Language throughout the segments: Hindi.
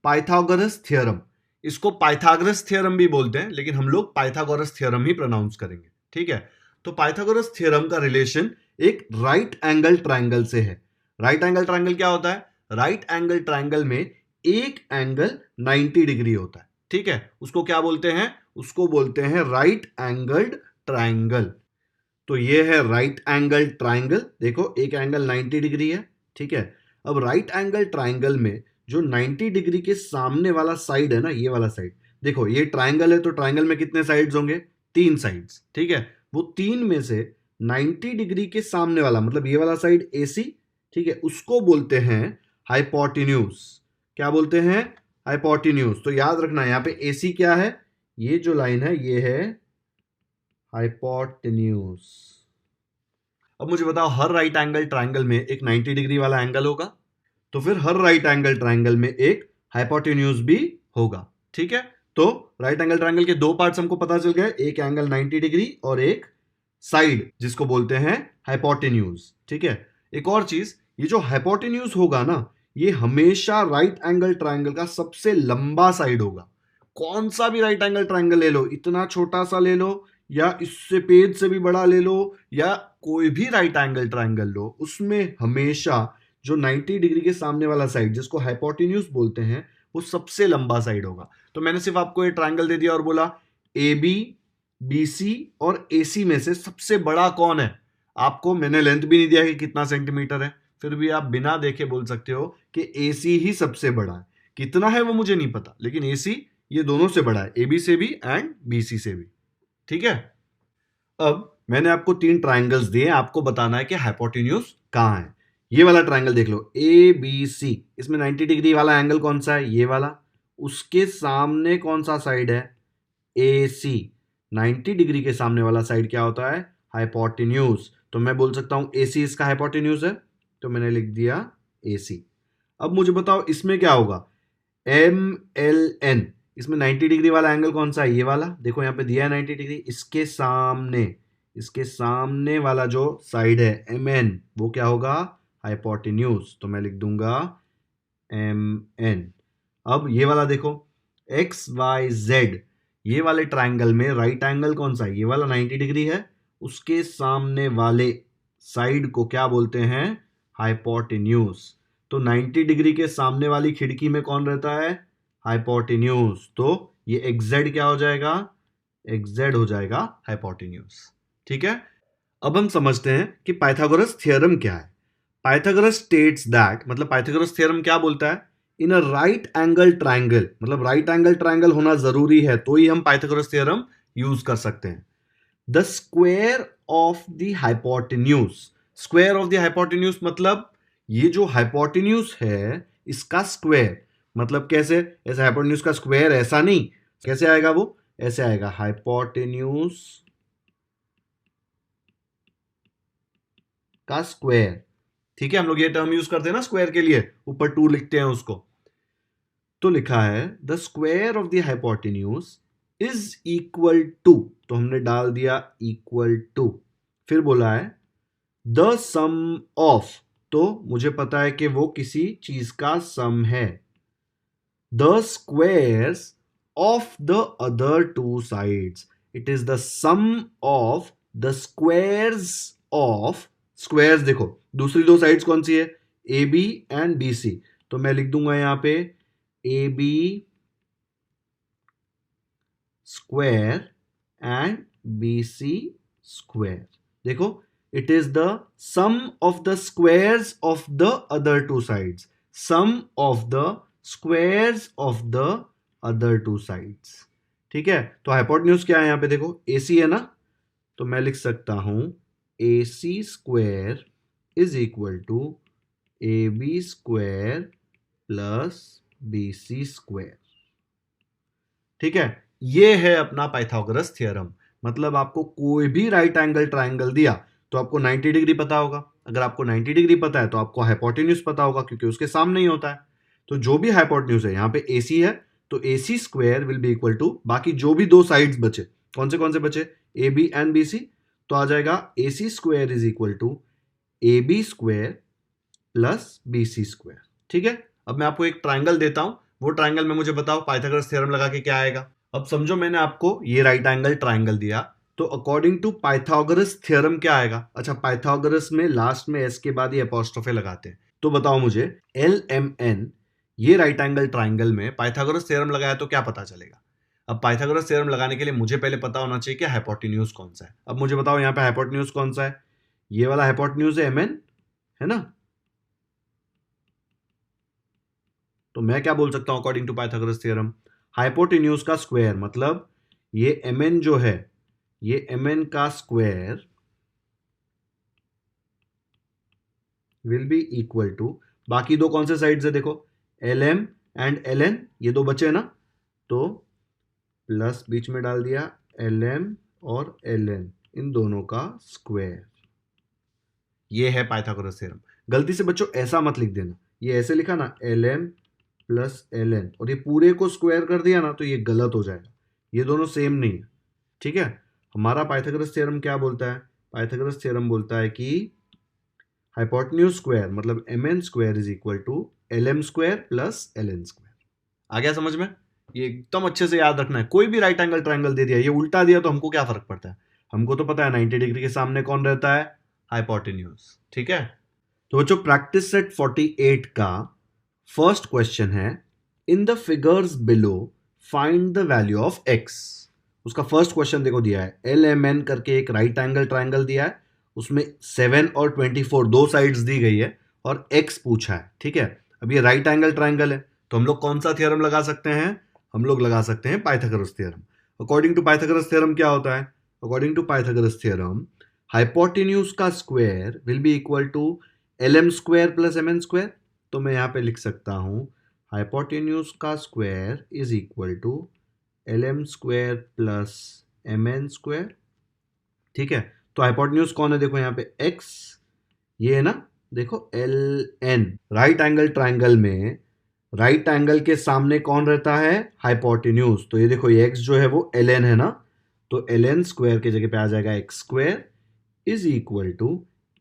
पाइथागोरस थ्योरम, इसको पाइथागोरस थ्योरम भी बोलते हैं, लेकिन हम लोग पाइथागोरस थ्योरम ही प्रोनाउंस करेंगे, ठीक है। तो पाइथागोरस थ्योरम का रिलेशन एक राइट एंगल ट्रायंगल से है। राइट एंगल ट्रायंगल क्या होता है? राइट एंगल ट्रायंगल में एक एंगल 90 डिग्री होता है, ठीक है। उसको क्या बोलते हैं? उसको बोलते हैं राइट एंगल्ड ट्रायंगल। तो ये है राइट एंगल ट्रायंगल, देखो एक एंगल 90 डिग्री है, ठीक है। अब राइट एंगल ट्रायंगल में जो 90 डिग्री के सामने वाला साइड है ना, ये वाला साइड, देखो ये ट्रायंगल है तो ट्रायंगल में कितने साइड्स होंगे? 3 साइड्स, ठीक है। वो 3 में से 90 डिग्री के सामने वाला मतलब ये वाला साइड AC, ठीक है, उसको बोलते हैं हाइपोटेन्यूज। क्या बोलते हैं? हाइपोटेन्यूज। तो याद रखना यहाँ पे AC क्या है? ये जो लाइन है ये है हाइपोटेन्यूज। अब मुझे बताओ, हर राइट एंगल ट्रायंगल में एक 90 डिग्री वाला एंगल होगा, तो फिर हर राइट एंगल ट्रायंगल में एक हाइपोटेन्यूज भी होगा, ठीक है। तो राइट एंगल ट्रायंगल के दो पार्ट्स हमको पता चल गए, एक एंगल 90 डिग्री और एक साइड जिसको बोलते हैं हाइपोटेन्यूज, ठीक है। एक और चीज, ये जो हाइपोटेन्यूज होगा ना, ये हमेशा राइट एंगल ट्रायंगल का सबसे लंबा साइड होगा। कौन सा भी राइट एंगल ट्रायंगल ले लो, इतना छोटा सा ले लो या इससे पेज से भी बड़ा ले लो, या कोई भी राइट एंगल ट्रायंगल लो, उसमें हमेशा जो 90 डिग्री के सामने वाला साइड जिसको हाइपोटेन्यूज बोलते हैं, वो सबसे लंबा साइड होगा। तो मैंने सिर्फ आपको ये ट्रायंगल दे दिया और बोला AB, BC और AC में से सबसे बड़ा कौन है। आपको मैंने लेंथ भी नहीं दिया कि कितना सेंटीमीटर है, फिर भी आप बिना देखे बोल सकते हो कि AC ही सबसे बड़ा है। कितना है वो मुझे नहीं पता, लेकिन AC ये दोनों से बड़ा है, AB से भी एंड BC से भी, ठीक है। अब मैंने आपको 3 ट्रायंगल्स दिए, आपको बताना है कि हाइपोटेन्यूज कहां है। ये वाला ट्रायंगल देख लो ABC, इसमें 90 डिग्री वाला एंगल कौन सा है? ये वाला। उसके सामने कौन सा साइड है? AC। 90 डिग्री के सामने वाला साइड क्या होता है? हाइपोटेन्यूज। तो मैं बोल सकता हूं AC इसका हाइपोटेन्यूज है, तो मैंने लिख दिया AC। अब मुझे बताओ इसमें क्या होगा? MLN, इसमें 90 डिग्री वाला एंगल कौन सा है? ये वाला, देखो यहां पे दिया है 90 डिग्री। इसके सामने वाला जो साइड है MN, वो क्या होगा? हाइपोटेन्यूज। तो मैं लिख दूंगा MN। अब ये वाला देखो XYZ, ये वाले ट्रायंगल में राइट एंगल कौन सा है? ये वाला 90 डिग्री है, उसके सामने वाले साइड को क्या बोलते हैं? हाइपोटेन्यूज। तो 90 डिग्री के सामने वाली खिड़की में कौन रहता है? हाइपोटेन्यूज। तो ये XZ क्या हो जाएगा? XZ हो जाएगा हाइपोटेन्यूज, ठीक है। अब हम समझते हैं कि पाइथागोरस थ्योरम क्या है। पाइथागोरस स्टेट्स दैट, मतलब पाइथागोरस थ्योरम क्या बोलता है? इन अ राइट एंगल ट्रायंगल, मतलब राइट एंगल ट्रायंगल होना जरूरी है तो ही हम पाइथागोरस थ्योरम यूज कर सकते हैं। The square of the hypotenuse, square of the hypotenuse मतलब ये जो हाइपोटेन्यूज है इसका स्क्वायर। मतलब कैसे? ऐसे हाइपोटेन्यूज का स्क्वायर ऐसा नहीं, कैसे आएगा वो? ऐसे आएगा हाइपोटेन्यूज का स्क्वायर, ठीक है। हम लोग ये टर्म यूज करते हैं ना स्क्वायर के लिए, ऊपर 2 लिखते हैं उसको। तो लिखा है the square of the hypotenuse is equal to, तो हमने डाल दिया इक्वल टू, फिर बोला है द सम ऑफ, तो मुझे पता है कि वो किसी चीज का सम है, the squares of the other 2 sides. It is the sum of the squares of, squares देखो दूसरी 2 साइड्स कौन सी है? AB and BC। तो मैं लिख दूंगा यहां पे AB square and BC square. देखो it is the sum of the squares of the other 2 sides, sum of the squares of the other 2 sides, ठीक है। तो हाइपोटेन्यूज क्या है यहां पे? देखो AC है ना, तो मैं लिख सकता हूं AC square is equal to AB square plus BC square, ठीक है। ये है अपना पाइथागोरस थ्योरम। मतलब आपको कोई भी राइट एंगल ट्रायंगल दिया तो आपको 90 डिग्री पता होगा। अगर आपको 90 डिग्री पता है तो आपको हाइपोटेन्यूज पता होगा, क्योंकि उसके सामने ही होता है। तो जो भी हाइपोटेन्यूज है, यहाँ पे AC है तो AC square will be equal to, बाकी जो भी 2 साइड्स बचे, कौन से बचे? AB and BC। तो आ जाएगा AC square is equal to AB square plus BC square, ठीक है। अब मैं आपको एक ट्राइंगल देता हूं, वो ट्राइंगल में मुझे बताओ पाइथागोरस थ्योरम लगा के क्या आएगा। अब समझो मैंने आपको ये राइट एंगल ट्राइंगल दिया, तो अकॉर्डिंग टू पाइथागोरस थ्योरम क्या आएगा। अच्छा, पाइथागोरस में लास्ट में एस के बाद ये अपोस्ट्रोफे लगाते हैं, तो बताओ मुझे एल एम एन, ये राइट एंगल ट्राइंगल में पाइथागोरस थ्योरम लगाया तो क्या पता चलेगा। अब पाइथागोरस थ्योरम लगाने के लिए मुझे पहले पता होना चाहिए कि हाइपोटेन्यूज कौन सा है। अब मुझे बताओ यहाँ पे हाइपोटेन्यूज कौन सा है, ये वाला हाइपोटेन्यूज है एम एन, है ना। तो मैं क्या बोल सकता हूं according to Pythagoras theorem, hypotenuse का स्क्वायर मतलब ये एम एन जो है, ये एम एन का square will be equal to, बाकी दो कौन से साइड है देखो, L M and L N, ये दो बचे ना, तो प्लस बीच में डाल दिया एल एम और एल एन, इन दोनों का स्क्वायर, ये है पाइथागोरस थ्योरम। गलती से बच्चों ऐसा मत लिख देना, ये ऐसे लिखा ना L M plus L N और ये पूरे को स्क्वायर कर दिया ना, तो ये गलत हो जाएगा, ये दोनों सेम नहीं है, ठीक है। हमारा पाइथागोरस थ्योरम क्या बोलता है, पाइथागोरस थ्योरम बोलता है कि हाइपोटेन्यूज स्क्वायर मतलब M N square is equal to L M square plus L N square. आ गया समझ में, ये एकदम अच्छे से याद रखना है। कोई भी राइट एंगल ट्राइंगल दे दिया, ये उल्टा दिया तो हमको क्या फर्क पड़ता है, हमको तो पता है 90 डिग्री के सामने कौन रहता है, हाइपोटेन्यूज, ठीक है। तो बच्चों प्रैक्टिस सेट 48 का फर्स्ट क्वेश्चन है, in the figures below find the value of x. उसका फर्स्ट क्वेश्चन देखो दिया है, एल एम एन करके एक राइट एंगल ट्राइंगल दिया है, उसमें 7 और 24 दो साइड्स दी गई है और एक्स पूछा है, ठीक है। अब ये राइट एंगल ट्राइंगल है, तो हम लोग कौन सा थ्योरम लगा सकते हैं, हम लोग लगा सकते हैं Pythagoras theorem. According to Pythagoras theorem क्या होता है, according to Pythagoras theorem hypotenuse का square will be equal to L M square plus M N square. तो मैं यहाँ पे लिख सकता हूँ हाइपोटेन्यूज का square is equal to L M square plus M N square, ठीक है। तो हाइपोटेन्यूज कौन है, देखो यहाँ पे x, ये है ना, देखो L N, right angle triangle में राइट एंगल के सामने कौन रहता है, हाइपोटेन्यूज। तो ये देखो ये x जो है वो एल एन है ना, तो एल एन स्क्वायर की जगह पे आ जाएगा x square is equal to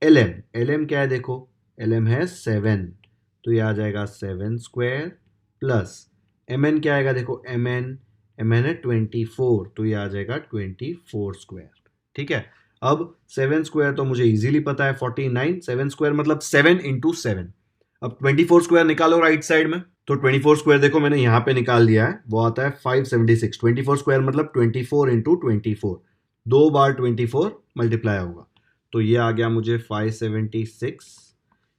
L M, L M क्या है देखो, एल एम है 7, तो ये आ जाएगा 7 स्क्वायर प्लस एम एन क्या आएगा देखो, एम एन है 24, तो ये आ जाएगा 24 स्क्वायर, ठीक है। अब 7 स्क्वायर तो मुझे इजीली पता है 49, 7 स्क्वायर मतलब 7 इंटू 7। अब 24 स्क्वायर निकालो राइट साइड में, तो 24 स्क्वायर देखो मैंने यहाँ पे निकाल दिया है, वो आता है 576। 24 स्क्वायर मतलब 24 इंटू 24, दो बार 24 मल्टीप्लाई होगा, तो ये आ गया मुझे 576।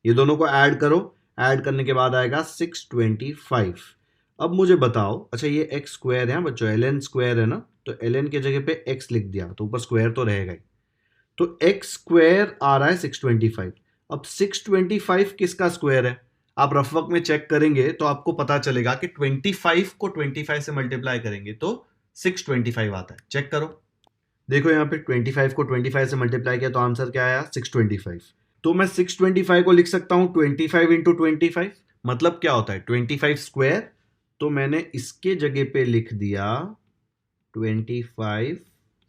ये दोनों को ऐड करो, ऐड करने के बाद आएगा 625। अब मुझे बताओ, अच्छा ये एक्स स्क्वायर है बच्चों, एल एन स्क्वायर है ना, तो एल एन की जगह पे एक्स लिख दिया तो ऊपर स्क्वायर तो रहेगा ही, तो एक्स स्क्वायर आ रहा है 625। अब 625 किसका स्क्वायर है, आप रफ वर्क में चेक करेंगे तो आपको पता चलेगा कि 25 को 25 से मल्टीप्लाई करेंगे तो 625 आता है, चेक करो। देखो यहाँ पे 25 को 25 से मल्टीप्लाई किया तो आंसर क्या आया, 625। तो मैं 625 को लिख सकता हूं 25 इंटू 25, मतलब क्या होता है 25 स्क्वायर, तो मैंने इसके जगह पे लिख दिया 25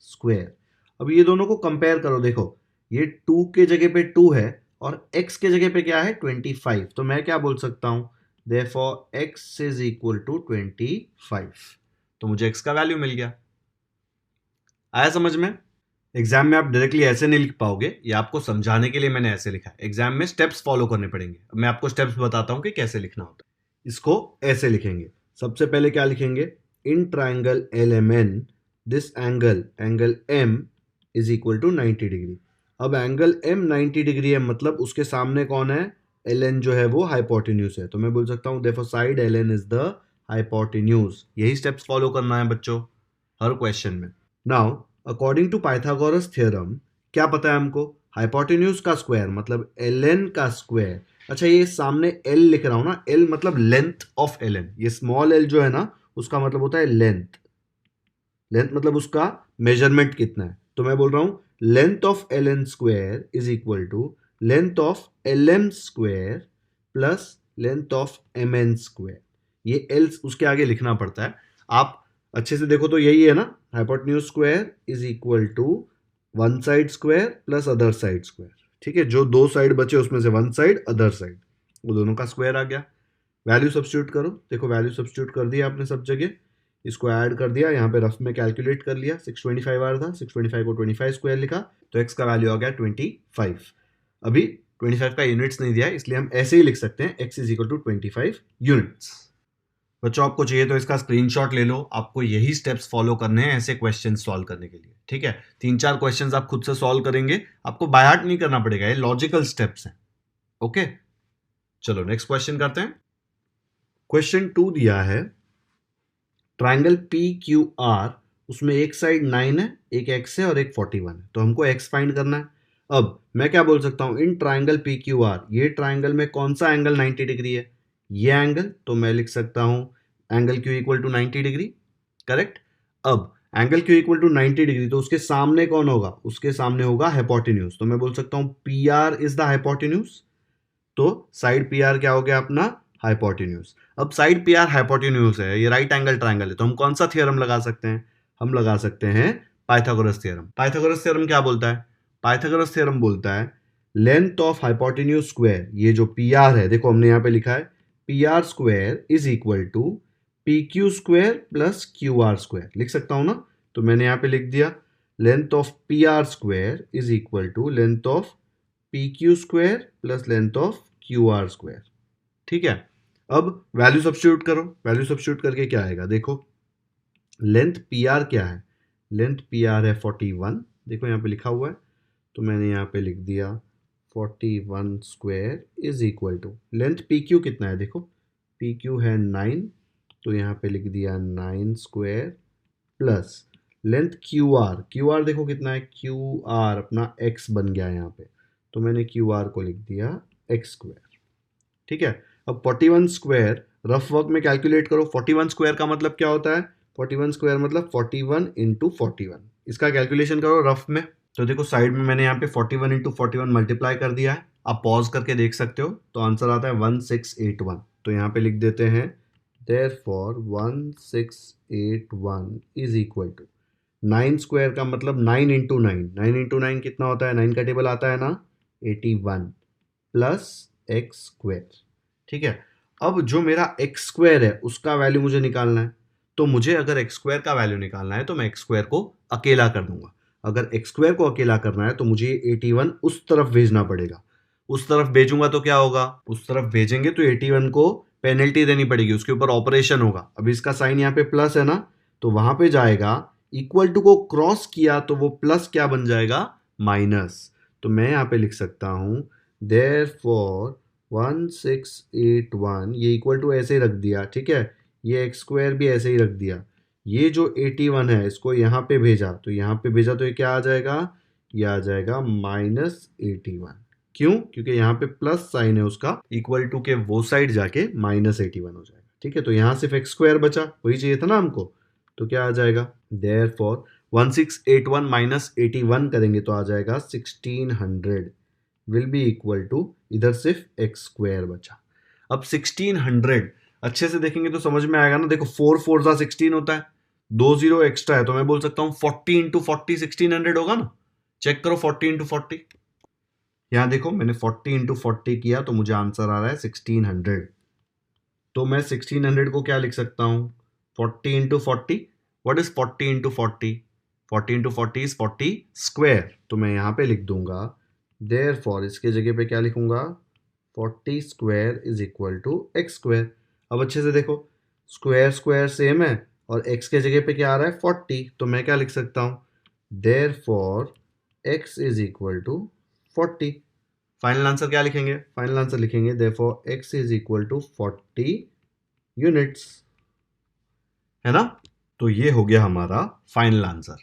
स्क्वायर। अब ये दोनों को कंपेयर करो, देखो ये 2 के जगह पे 2 है और x के जगह पे क्या है 25, तो मैं क्या बोल सकता हूं, therefore x is equal to 25, तो मुझे x का वैल्यू मिल गया। आया समझ में। एग्जाम में आप डायरेक्टली ऐसे नहीं लिख पाओगे, ये आपको समझाने के लिए मैंने ऐसे लिखा है, एग्जाम में स्टेप्स फॉलो करने पड़ेंगे। मैं आपको स्टेप्स बताता हूं कि कैसे लिखना होता है। इसको ऐसे लिखेंगे, सबसे पहले क्या लिखेंगे, in triangle L M N this angle M is equal to 90 degree. अब एंगल एम 90 डिग्री है, मतलब उसके सामने कौन है, एल एन जो है वो हाइपोटेन्यूज है, तो मैं बोल सकता हूं therefore side L N is the hypotenuse. यही स्टेप्स फॉलो करना है बच्चों हर क्वेश्चन में। Now according to Pythagoras theorem क्या पता है हमको, हाइपोटेन्यूज का स्क्वायर मतलब एल एन का स्क्वायर। अच्छा ये सामने एल लिख रहा हूं ना, एल मतलब लेंथ ऑफ एल एन, ये स्मॉल एल जो है ना उसका मतलब होता है लेंथ, लेंथ मतलब उसका मेजरमेंट कितना है, तो मैं बोल रहा हूं length of L N square is equal to length of L M square plus length of M N square. ये एल उसके आगे लिखना पड़ता है, आप अच्छे से देखो तो यही है ना, hypotenuse square is equal to one side square plus other side square, ठीक है। जो दो साइड बचे उसमें से वन साइड अदर साइड, वो दोनों का स्क्वायर आ गया। वैल्यू सब्स्टिट्यूट करो, देखो वैल्यू सब्स्टिट्यूट कर दिया आपने सब जगह, इसको ऐड कर दिया, यहाँ पे रफ में कैलकुलेट कर लिया, 625 आ रहा था, 625 को 25 स्क्वायर लिखा, तो x का वैल्यू आ गया 25। अभी 25 का यूनिट्स नहीं दिया है, इसलिए हम ऐसे ही लिख सकते हैं x is equal to 25 units. बच्चों आपको चाहिए तो इसका स्क्रीनशॉट ले लो, आपको यही स्टेप्स फॉलो करने हैं ऐसे क्वेश्चन सॉल्व करने के लिए, ठीक है। 3-4 क्वेश्चंस आप खुद से सॉल्व करेंगे, आपको बाय हार्ट नहीं करना पड़ेगा, ये लॉजिकल स्टेप्स हैं, ओके। चलो नेक्स्ट क्वेश्चन करते हैं। क्वेश्चन 2 दिया है, ट्राइंगल PQR, उसमें एक साइड 9 है, एक x है और एक 41 है, तो हमको x फाइंड करना है। अब मैं क्या बोल सकता हूं, इन ट्राइंगल PQR, ये ट्राइंगल में कौन सा एंगल 90 डिग्री है, ये एंगल, तो मैं लिख सकता हूं angle Q equal to 90 degree, correct. अब angle Q equal to 90 degree, तो उसके सामने कौन होगा, उसके सामने होगा हाइपोटेन्यूज, तो मैं बोल सकता हूं PR इज द हाइपोटेन्यूज, तो साइड PR क्या हो गया अपना, हाइपोटेन्यूज। अब साइड PR हाइपोटेन्यूज है, ये राइट एंगल ट्राइंगल है, तो हम कौन सा थ्योरम लगा सकते हैं, हम लगा सकते हैं पाइथागोरस थ्योरम। पाइथागोरस थ्योरम क्या बोलता है, पाइथागोरस थ्योरम बोलता है लेंथ ऑफ हाइपोटेन्यूज स्क्वायर, ये जो PR है, देखो हमने यहाँ पे लिखा है PR square is equal to PQ square plus QR square, लिख सकता हूं ना, तो मैंने यहाँ पे लिख दिया length of PR square is equal to length of PQ square plus length of QR square, ठीक है। अब वैल्यू सब्स्टिट्यूट करो, वैल्यू सब्स्टिट्यूट करके क्या आएगा, देखो लेंथ PR क्या है, लेंथ PR है 41, देखो यहाँ पे लिखा हुआ है, तो मैंने यहाँ पे लिख दिया 41 square is equal to length PQ कितना है, देखो PQ है 9, तो यहाँ पे लिख दिया 9 स्क्वायर प्लस लेंथ QR देखो कितना है, QR अपना x बन गया यहाँ पे, तो मैंने QR को लिख दिया x स्क्वायर, ठीक है। अब 41 स्क्वायर रफ वर्क में कैलकुलेट करो, 41 स्क्वायर का मतलब क्या होता है, 41 स्क्वायर मतलब 41 इंटू 41, इसका कैलकुलेशन करो रफ में, तो देखो साइड में मैंने यहाँ पे 41 इंटू 41 मल्टीप्लाई कर दिया है, आप पॉज करके देख सकते हो, तो आंसर आता है 1681, तो यहाँ पे लिख देते हैं therefore 1681 is equal to 9 square का मतलब 9 इंटू 9 कितना होता है, 9 का टेबल आता है ना 81 प्लस एक्स स्क्वायर, ठीक है। अब जो मेरा एक्स स्क्वायर है उसका वैल्यू मुझे निकालना है, तो मुझे अगर एक्स स्क्वायर का वैल्यू निकालना है तो मैं एक्स स्क्वायर को अकेला कर दूंगा, अगर एक्स स्क्वायर को अकेला करना है तो मुझे 81 उस तरफ भेजना पड़ेगा, उस तरफ भेजूंगा तो क्या होगा, उस तरफ भेजेंगे तो 81 को पेनल्टी देनी पड़ेगी, उसके ऊपर ऑपरेशन होगा, अब इसका साइन यहाँ पे प्लस है ना, तो वहां पे जाएगा, इक्वल टू को क्रॉस किया तो वो प्लस क्या बन जाएगा, माइनस, तो मैं यहाँ पे लिख सकता हूं therefore 1681, ये इक्वल टू ऐसे ही रख दिया, ठीक है, ये एक्स स्क्वायर भी ऐसे ही रख दिया, ये जो 81 है इसको यहाँ पे भेजा, तो यहाँ पे भेजा तो ये क्या आ जाएगा, ये आ जाएगा -81, क्यों, क्योंकि यहाँ पे प्लस साइन है उसका, इक्वल टू के वो साइड जाके -81 हो जाएगा, ठीक है। तो यहाँ सिर्फ एक्स स्क्वायर बचा, वही चाहिए था ना हमको, तो क्या आ जाएगा therefore 1681 माइनस 81 करेंगे तो आ जाएगा 1600 विल बी इक्वल टू, इधर सिर्फ एक्स स्क्वायर बचा। अब 1600 अच्छे से देखेंगे तो समझ में आएगा ना, देखो 4 4 सा 16 होता है, 2 0 एक्स्ट्रा है, तो मैं बोल सकता हूं 40 इंटू 40 1600 होगा ना, चेक करो 40 इंटू 40, यहां देखो मैंने 40 इंटू 40 किया तो मुझे आंसर आ रहा है 1600, तो मैं 1600 को क्या लिख सकता हूं, 40 into 40, what is 40 into 40, 40 into 40 is 40 square, तो मैं यहां पे लिख दूंगा therefore इसके जगह पे क्या लिखूंगा, 40 square is equal to x square. अब अच्छे से देखो स्क्वायर स्क्वायर सेम है और x के जगह पे क्या आ रहा है 40, तो मैं क्या लिख सकता हूं therefore x is equal to 40। Final answer क्या लिखेंगे, फाइनल आंसर लिखेंगे therefore x is equal to 40 units, है ना। तो ये हो गया हमारा फाइनल आंसर,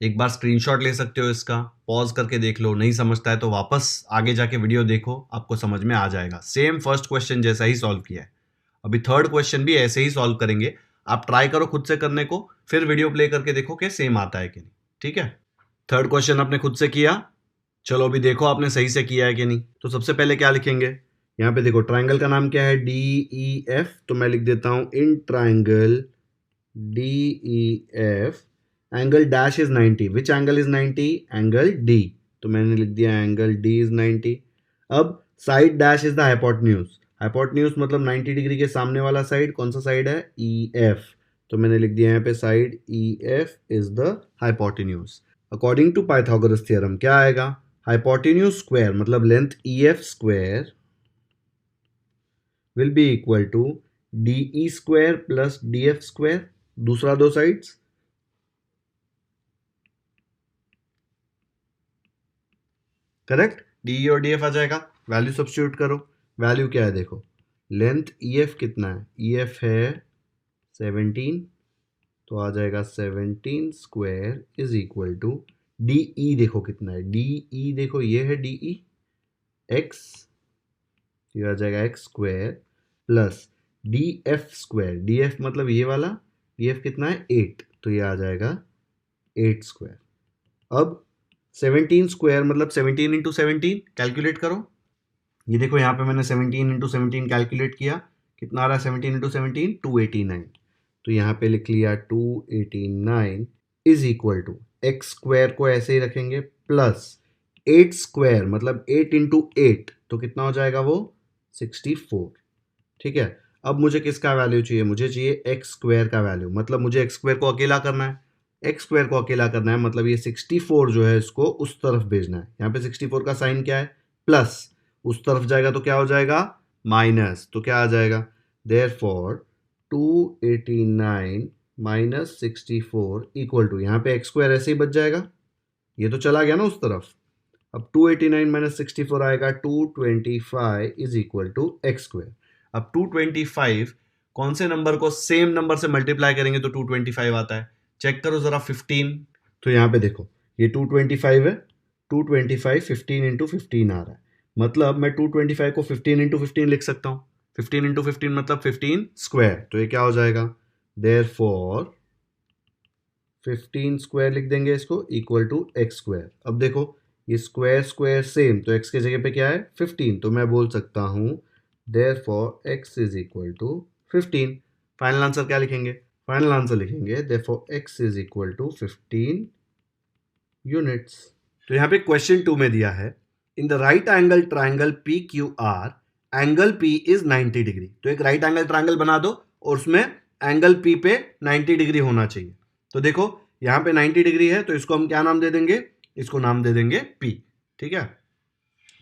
एक बार स्क्रीनशॉट ले सकते हो इसका, पॉज करके देख लो, नहीं समझता है तो वापस आगे जाके वीडियो देखो, आपको समझ में आ जाएगा, सेम फर्स्ट क्वेश्चन जैसा ही सॉल्व किया है। अभी थर्ड क्वेश्चन भी ऐसे ही सॉल्व करेंगे, आप ट्राई करो खुद से करने को, फिर वीडियो प्ले करके देखो कि सेम आता है कि नहीं, ठीक है। थर्ड क्वेश्चन आपने खुद से किया, चलो अभी देखो आपने सही से किया है कि नहीं। तो सबसे पहले क्या लिखेंगे, यहाँ पे देखो ट्राइंगल का नाम क्या है DEF, तो मैं लिख देता हूं in triangle DEF angle dash is 90, which angle is 90, angle D, तो मैंने लिख दिया एंगल D इज 90। अब side dash is the hypotenuse, hypotenuse मतलब 90 डिग्री के सामने वाला साइड, कौन सा साइड है? E F. तो मैंने लिख दिया यहाँ पे side E F is the hypotenuse. According to Pythagoras theorem क्या आएगा? हाइपोटेन्यूज स्क्वायर मतलब length E F square will be equal to D E square plus D F square, दूसरा दो साइड्स, करेक्ट। डी और डी एफ आ जाएगा, वैल्यू सब्स्टिट्यूट करो। वैल्यू क्या है देखो, लेंथ ई एफ कितना है? ई एफ है 17, तो आ जाएगा 17 square is equal to D E देखो कितना है? डी ई देखो ये है डी ई एक्स, ये आ जाएगा x square plus D F square, D F मतलब ये वाला, डी एफ कितना है? 8, तो ये आ जाएगा 8 स्क्वायर। अब 17 स्क्वायर मतलब 17 इंटू 17 कैलकुलेट करो। ये देखो यहाँ पे मैंने 17 इंटू 17 कैलकुलेट किया, कितना आ रहा है 17 इंटू 17? 289। तो यहाँ पे लिख लिया 289 is equal to x square को ऐसे ही रखेंगे प्लस 8 स्क्वायर मतलब 8 इंटू 8, तो कितना हो जाएगा वो? 64। ठीक है, अब मुझे किसका वैल्यू चाहिए? मुझे चाहिए एक्स स्क्वायर का वैल्यू, मतलब मुझे एक्स स्क्वायर को अकेला करना है। एक्स स्क्वायर को अकेला करना है मतलब ये 64 जो है इसको उस तरफ भेजना है। यहाँ पे 64 का साइन क्या है? प्लस, उस तरफ जाएगा तो क्या हो जाएगा? माइनस, तो क्या आ जाएगा? देयरफॉर 289 माइनस 64 इक्वल टू, यहाँ पे एक्स स्क्वायर ऐसे ही बच जाएगा, ये तो चला गया ना उस तरफ। अब 289 माइनस 64 आएगा 225 is equal to x square. अब 225 कौन से नंबर को सेम नंबर से मल्टीप्लाई करेंगे तो 225 आता है? चेक करो जरा 15। तो यहाँ पे देखो ये 225 है, 225 15 इंटू 15 आ रहा है, मतलब मैं 225 को 15 इंटू 15 लिख सकता हूँ। 15 इंटू 15 मतलब 15 स्क्वायर, तो ये क्या हो जाएगा? देयरफॉर 15 स्क्वायर लिख देंगे इसको इक्वल टू एक्स स्क्वायर। अब देखो ये स्क्वायर स्क्वायर सेम, तो x के जगह पे क्या है? 15, तो मैं बोल सकता हूँ therefore x is equal to 15। Final answer क्या लिखेंगे? फाइनल आंसर लिखेंगे therefore x is equal to 15 units. तो यहाँ पे क्वेश्चन 2 में दिया है in the right angle triangle P Q R angle P is 90 degree. तो एक राइट एंगल ट्राइंगल बना दो और उसमें एंगल P पे 90 डिग्री होना चाहिए। तो देखो यहाँ पे 90 डिग्री है, तो इसको हम क्या नाम दे देंगे? इसको नाम दे देंगे P। ठीक है,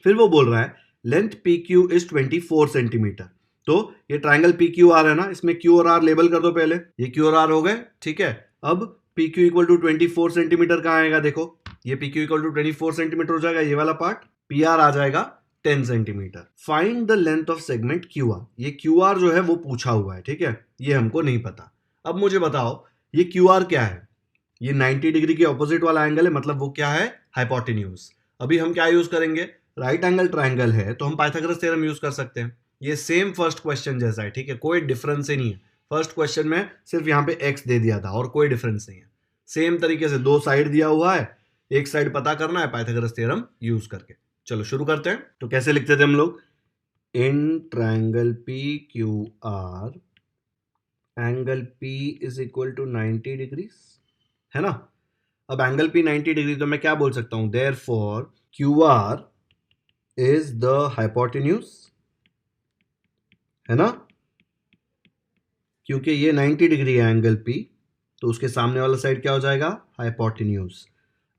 फिर वो बोल रहा है length P Q is 24 centimetre. तो ये ट्राइंगल पी क्यू आर है ना, इसमें क्यू और आर लेबल कर दो पहले, ये क्यू और आर हो गए। ठीक है, अब P Q equal to 24 centimetre कहाँ आएगा? देखो ये P Q equal to 24 centimetre हो जाएगा, ये वाला पार्ट। पी आर आ जाएगा 10 centimetre. Find the length of segment Q R. ये क्यू आर जो है वो पूछा हुआ है, ठीक है, ये हमको नहीं पता। अब मुझे बताओ ये क्यू आर क्या है? ये 90 डिग्री के ऑपोजिट वाला एंगल है, मतलब वो क्या है? हाइपोटेन्यूज। अभी हम क्या यूज करेंगे? राइट एंगल ट्राइंगल है तो हम पाइथागोरस थ्योरम यूज कर सकते हैं। ये सेम फर्स्ट क्वेश्चन जैसा है, ठीक है, कोई डिफरेंस ही नहीं है। फर्स्ट क्वेश्चन में सिर्फ यहाँ पे x दे दिया था और कोई डिफरेंस नहीं है। सेम तरीके से दो साइड दिया हुआ है, एक साइड पता करना है पाइथागोरस थ्योरम यूज करके। चलो शुरू करते हैं। तो कैसे लिखते थे हम लोग? In triangle P Q R angle P is equal to 90 degree, है ना। अब एंगल P 90 डिग्री, तो मैं क्या बोल सकता हूं? Therefore Q R is the hypotenuse, है ना, क्योंकि ये 90 डिग्री है एंगल P, तो उसके सामने वाला साइड क्या हो जाएगा? हाइपोटेन्यूज।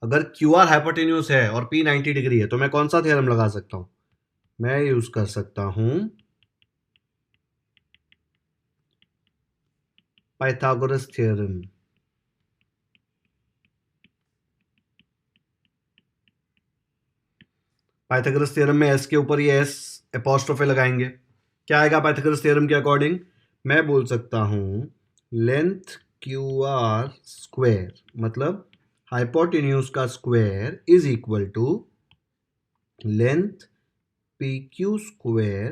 अगर क्यू आर हाइपोटेन्यूज है और P 90 डिग्री है तो मैं कौन सा थ्योरम लगा सकता हूं? मैं यूज कर सकता हूं पाइथागोरस थ्योरम। पाइथागोरस थ्योरम में s के ऊपर ये s एपोस्ट्रोफे लगाएंगे। क्या आएगा पाइथागोरस थ्योरम के अकॉर्डिंग? मैं बोल सकता हूं लेंथ क्यू आर स्क्वायर मतलब हाइपोटेन्यूज का square is equal to length P Q square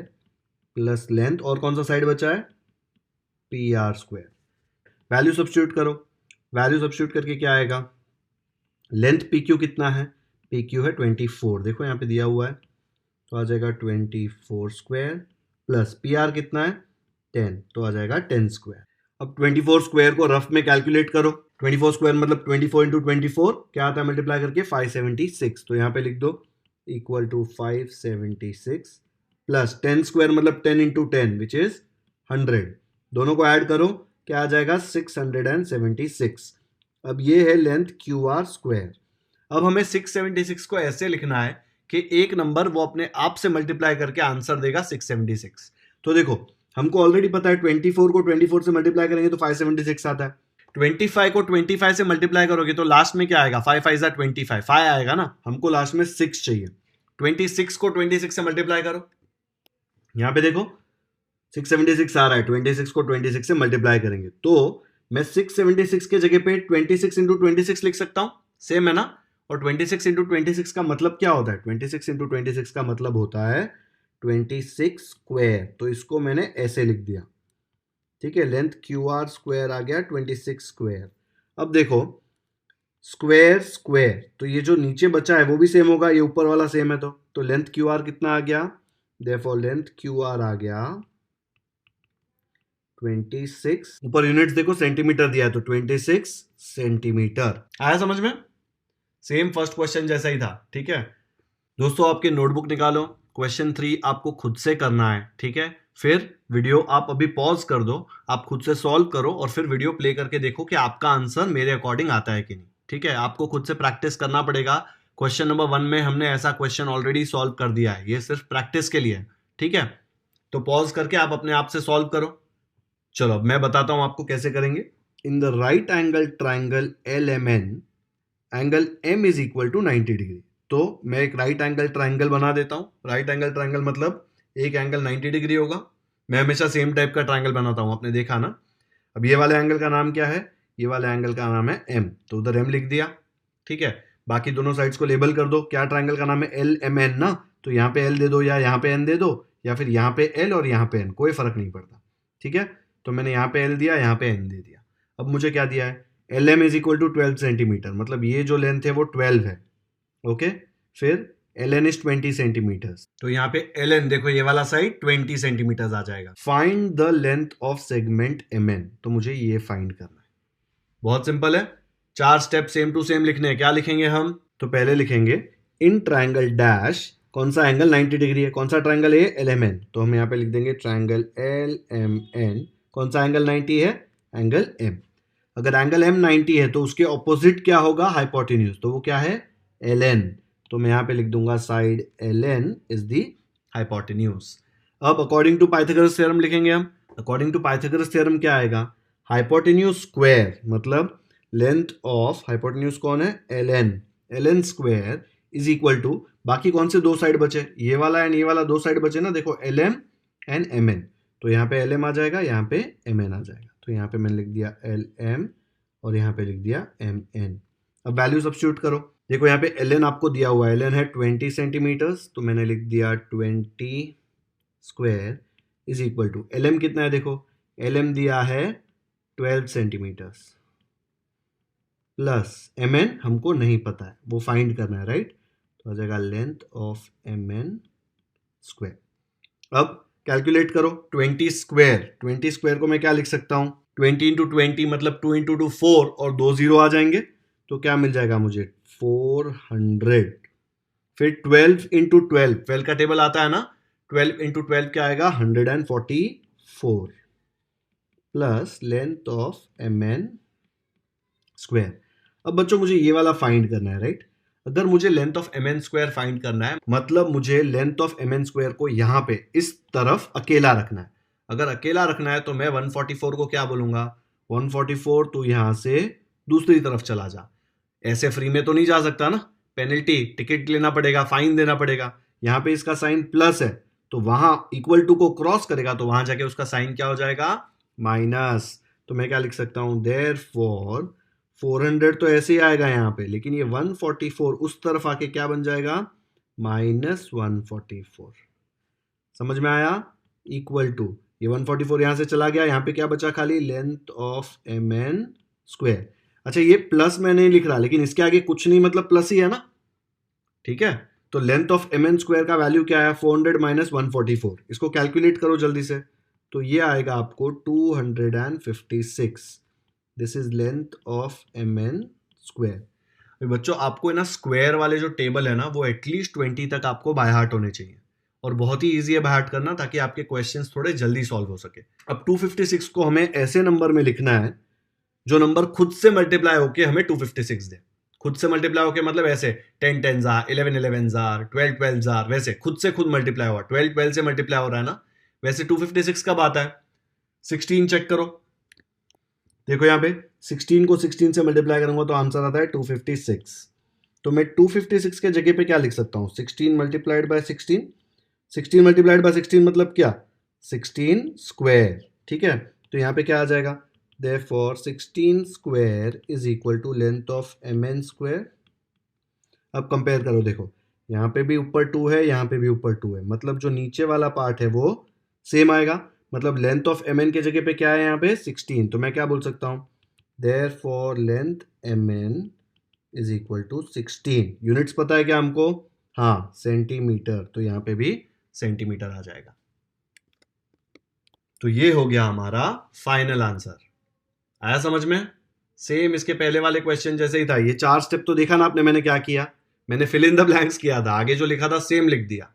plus length, और कौन सा साइड बचा है? P R square. Value substitute करो। वैल्यू सब्स्टिट्यूट करके क्या आएगा? लेंथ पी क्यू कितना है? पी क्यू है 24, देखो यहाँ पे दिया हुआ है, तो आ जाएगा 24 स्क्वायर प्लस पी आर कितना है? 10, तो आ जाएगा 10 स्क्वायर। अब 24 स्क्वायर को रफ में कैलकुलेट करो। 24 स्क्वायर मतलब 24 इंटू 24 क्या आता है मल्टीप्लाई करके? 576। तो यहाँ पे लिख दो इक्वल टू 576 प्लस 10 स्क्वायर मतलब 10 इंटू 10 विच इज 100, दोनों को ऐड करो क्या आ जाएगा 676। अब ये है लेंथ क्यू आर स्क्वायर। अब हमें 676 को ऐसे लिखना है कि एक नंबर वो अपने आप से मल्टीप्लाई करके आंसर देगा 676। तो देखो हमको ऑलरेडी पता है 24 को 24 से मल्टीप्लाई करेंगे तो 576 आता है, 25 को 25 से मल्टीप्लाई करोगे तो लास्ट में क्या आएगा 5 5 जा 25, 5 आएगा ना, हमको लास्ट में 6 चाहिए। 26 को 26 से मल्टीप्लाई करो, यहां पे देखो 676 आ रहा है, 26 को 26 से मल्टीप्लाई करेंगे तो मैं 676 के जगह पे 26 इंटू 26 लिख सकता हूं, सेम है ना। और 26 इंटू 26 का मतलब क्या होता है, 26 इंटू 26 का मतलब होता है 26 स्क्वायर, तो इसको मैंने ऐसे लिख दिया, ठीक है। लेंथ क्यू आर स्क्वायर आ गया 26 स्क्वायर। अब देखो स्क्वायर स्क्वायर, तो ये जो नीचे बचा है वो भी सेम होगा, ये ऊपर वाला सेम है, तो लेंथ क्यू आर कितना आ गया, देयरफॉर लेंथ क्यू आर आ गया 26, ऊपर यूनिट्स देखो सेंटीमीटर दिया है तो 26 सेंटीमीटर। आया समझ में, सेम फर्स्ट क्वेश्चन जैसा ही था, ठीक है। दोस्तों आपके नोटबुक निकालो, क्वेश्चन 3 आपको खुद से करना है, ठीक है। फिर वीडियो आप अभी पॉज कर दो, आप खुद से सॉल्व करो और फिर वीडियो प्ले करके देखो कि आपका आंसर मेरे अकॉर्डिंग आता है कि नहीं, ठीक है। आपको खुद से प्रैक्टिस करना पड़ेगा। क्वेश्चन नंबर 1 में हमने ऐसा क्वेश्चन ऑलरेडी सॉल्व कर दिया है, ये सिर्फ प्रैक्टिस के लिए, ठीक है। तो पॉज करके आप अपने आप से सॉल्व करो। चलो अब मैं बताता हूं आपको कैसे करेंगे। In the right angle triangle LMN, angle M is equal to 90 degree. तो मैं एक राइट एंगल ट्राइंगल बना देता हूं। राइट एंगल ट्राइंगल मतलब एक एंगल 90 डिग्री होगा। मैं हमेशा सेम टाइप का ट्राइंगल बनाता हूं, आपने देखा ना। अब ये वाले एंगल का नाम क्या है, ये वाले एंगल का नाम है M, तो उधर M लिख दिया, ठीक है। बाकी दोनों साइड्स को लेबल कर दो, क्या ट्राइंगल का नाम है LMN ना, तो यहाँ पे L दे दो या यहाँ पे N दे दो या फिर यहाँ पे L और यहाँ पे N, कोई फर्क नहीं पड़ता, ठीक है। तो मैंने यहाँ पे L दिया, यहाँ पे N दे दिया। अब मुझे क्या दिया है, LM is equal to 12 centimetre, मतलब ये जो लेंथ है वो 12 है, ओके। फिर LN इज 20 सेंटीमीटर्स, तो यहाँ पे LN देखो ये वाला साइड 20 सेंटीमीटर्स आ जाएगा। Find the length of segment MN, तो मुझे ये फाइंड करना है। बहुत सिंपल है, 4 स्टेप सेम टू सेम लिखने हैं। क्या लिखेंगे हम, तो पहले लिखेंगे इन ट्राइंगल डैश, कौन सा एंगल 90 डिग्री है, कौन सा ट्राइंगल है LMN, तो हम यहाँ पे लिख देंगे ट्राइंगल LMN, कौन सा एंगल 90 है, एंगल M। अगर एंगल M 90 है तो उसके ऑपोजिट क्या होगा, हाइपोटेन्यूज, तो वो क्या है LN, तो मैं यहाँ पे लिख दूंगा side LN is the hypotenuse. अब अकॉर्डिंग टू पाइथागोरस थ्योरम लिखेंगे हम। अकॉर्डिंग टू पाइथागोरस थ्योरम क्या आएगा, हाइपोटेन्यूज स्क्वायर मतलब लेंथ ऑफ हाइपोटेन्यूज कौन है LN square is equal to, बाकी कौन से दो साइड बचे, ये वाला एंड ये वाला, दो साइड बचे ना, देखो LM एंड MN, तो यहाँ पे LM आ जाएगा, यहाँ पे MN आ जाएगा, तो यहाँ पे मैंने लिख दिया LM और यहाँ पे लिख दिया MN। अब वैल्यू सब्स्टिट्यूट करो, देखो यहाँ पे LN आपको दिया हुआ है, LN है 20 सेंटीमीटर्स, तो मैंने लिख दिया 20 square is equal to LM कितना है, देखो LM दिया है 12 सेंटीमीटर्स प्लस MN हमको नहीं पता है, वो फाइंड करना है, राइट। तो आ जाएगा लेंथ ऑफ MN स्क्वायर। अब कैलकुलेट करो 20 स्क्वायर को मैं क्या लिख सकता हूँ, 20 इंटू 20 मतलब 2 इंटू 2 4 और 2 जीरो आ जाएंगे, तो क्या मिल जाएगा मुझे 400। फिर 12 इंटू 12 का टेबल आता है ना, 12 इंटू 12 क्या आएगा 144 plus length of MN square. अब बच्चों मुझे ये वाला फाइंड करना है, राइट। अगर मुझे length of MN square find करना है मतलब मुझे लेंथ ऑफ MN स्क्वायर को यहाँ पे इस तरफ अकेला रखना है। अगर अकेला रखना है तो मैं 144 को क्या बोलूंगा, 144 तो यहाँ से दूसरी तरफ चला जा, ऐसे फ्री में तो नहीं जा सकता ना, पेनल्टी टिकट लेना पड़ेगा, फाइन देना पड़ेगा। यहाँ पे इसका साइन प्लस है तो वहां इक्वल टू को क्रॉस करेगा तो वहां जाके उसका साइन क्या हो जाएगा माइनस, तो मैं क्या लिख सकता हूं, देयरफॉर 400 तो ऐसे ही आएगा यहाँ पे, लेकिन ये 144 उस तरफ आके क्या बन जाएगा -144। समझ में आया, इक्वल टू ये 144 यहां से चला गया, यहाँ पे क्या बचा खाली लेंथ ऑफ MN स्क्वायर। अच्छा ये प्लस मैं नहीं लिख रहा, लेकिन इसके आगे कुछ नहीं मतलब प्लस ही है ना, ठीक है। तो लेंथ ऑफ MN स्क्वायर का वैल्यू क्या है 400 माइनस 144, इसको कैलकुलेट करो जल्दी से, तो ये आएगा आपको 256। This is length of MN square. बच्चों आपको ना स्क्वायर वाले जो टेबल है ना वो एटलीस्ट 20 तक आपको बाय हार्ट होने चाहिए, और बहुत ही ईजी है बाय हार्ट करना, ताकि आपके क्वेश्चंस थोड़े जल्दी सॉल्व हो सके। अब 256 को हमें ऐसे नंबर में लिखना है जो नंबर खुद से मल्टीप्लाई होके हमें 256 दे। खुद से मल्टीप्लाई होके मतलब ऐसे 10 10s are, 11 11s are, 12 12s are, वैसे खुद से खुद मल्टीप्लाई हुआ, 12 12 से मल्टीप्लाई हो रहा है ना, वैसे 256 कब आता है? 16 चेक करो, देखो यहाँ पे 16 को 16 से मल्टीप्लाई करूंगा तो आंसर आता है 256। तो मैं 256 के जगह पे क्या लिख सकता हूँ? 16 मल्टीप्लाइड बाय 16, 16 मल्टीप्लाइड बाय 16 मतलब क्या? 16 स्क्वायर, ठीक है। तो यहाँ पे क्या आ जाएगा? Therefore 16 square is equal to length of mn square। अब कंपेयर करो, देखो यहाँ पे भी ऊपर 2 है, यहाँ पे भी ऊपर 2 है, मतलब जो नीचे वाला पार्ट है वो सेम आएगा। मतलब लेंथ ऑफ mn के जगह पे क्या है यहाँ पे? 16। तो मैं क्या बोल सकता हूँ? Therefore length mn is equal to 16। Units पता है क्या हमको? हाँ, सेंटीमीटर, तो यहाँ पे भी सेंटीमीटर आ जाएगा। तो ये हो गया हमारा फाइनल आंसर। आया समझ में? सेम इसके पहले वाले क्वेश्चन जैसे ही था। ये 4 स्टेप तो देखा ना आपने मैंने क्या किया? मैंने फिल इन द ब्लैंक्स किया था, आगे जो लिखा था सेम लिख दिया,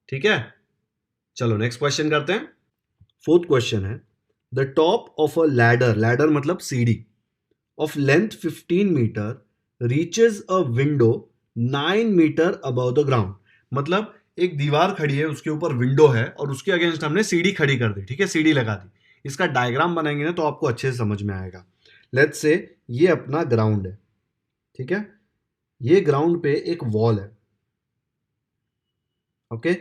ठीक है। चलो नेक्स्ट क्वेश्चन करते हैं। फोर्थ क्वेश्चन है, the top of a ladder, ladder मतलब सीढ़ी, of length 15 metre reaches a window 9 metre above the ground. मतलब एक दीवार खड़ी है, उसके ऊपर विंडो है और उसके अगेंस्ट हमने सीढ़ी खड़ी कर दी, ठीक है, सीढ़ी लगा दी। इसका डायग्राम बनाएंगे ना तो आपको अच्छे से समझ में आएगा। लेट्स से ये अपना ग्राउंड है, ठीक है, ये ग्राउंड पे एक वॉल है, ओके।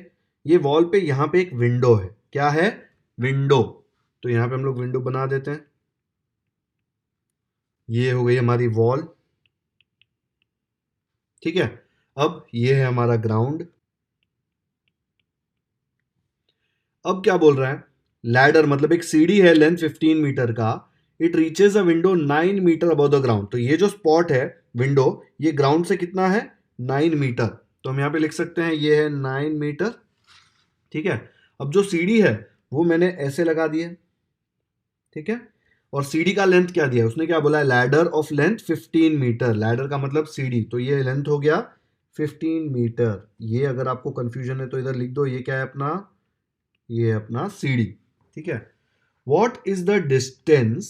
ये वॉल पे यहां पे एक विंडो है, क्या है? विंडो। तो यहां पे हम लोग विंडो बना देते हैं। ये हो गई हमारी वॉल, ठीक है। अब ये है हमारा ग्राउंड। अब क्या बोल रहा है? लैडर मतलब एक सीढ़ी है लेंथ 15 मीटर का, it reaches a window 9 metre above the ground. तो ये जो स्पॉट है विंडो, ये ग्राउंड से कितना है? 9 मीटर। तो हम यहाँ पे लिख सकते हैं ये है 9 मीटर, ठीक है। अब जो सीढ़ी है वो मैंने ऐसे लगा दी है, ठीक है। और सीढ़ी का लेंथ क्या दिया है? उसने क्या बोला है? Ladder of length 15 metre. Ladder का मतलब सीढ़ी, तो ये लेंथ हो गया 15 मीटर। ये अगर आपको कंफ्यूजन है तो इधर लिख दो, ये क्या है अपना? ये है अपना सीढ़ी, ठीक है। What is the distance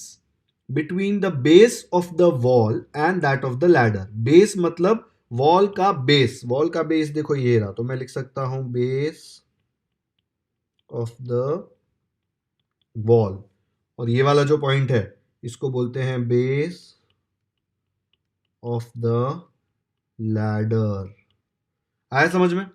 between the base of the wall and that of the ladder? Base मतलब वॉल का बेस, वॉल का बेस देखो ये रहा, तो मैं लिख सकता हूं बेस ऑफ द वॉल, और ये वाला जो पॉइंट है इसको बोलते हैं बेस ऑफ द लैडर। आया समझ में?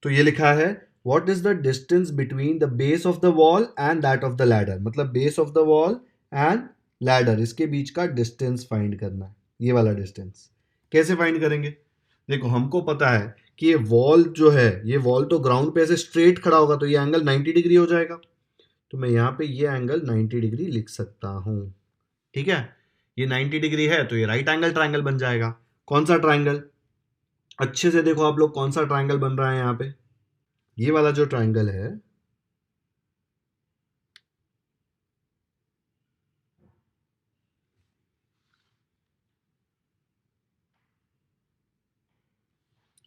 तो ये लिखा है what is the distance between the base of the wall and that of the ladder. मतलब base of the wall and ladder, इसके बीच का डिस्टेंस फाइंड करना है। ये वाला डिस्टेंस कैसे फाइंड करेंगे? देखो हमको पता है कि ये वॉल जो है, ये वॉल तो ग्राउंड पे ऐसे स्ट्रेट खड़ा होगा, तो ये एंगल 90 डिग्री हो जाएगा। तो मैं यहाँ पे ये एंगल 90 डिग्री लिख सकता हूँ, ठीक है। ये 90 डिग्री है तो ये राइट एंगल ट्रायंगल बन जाएगा। कौन सा ट्रायंगल? अच्छे से देखो आप लोग, कौन सा ट्रायंगल बन रहा है यहाँ पे? ये वाला जो ट्रायंगल है,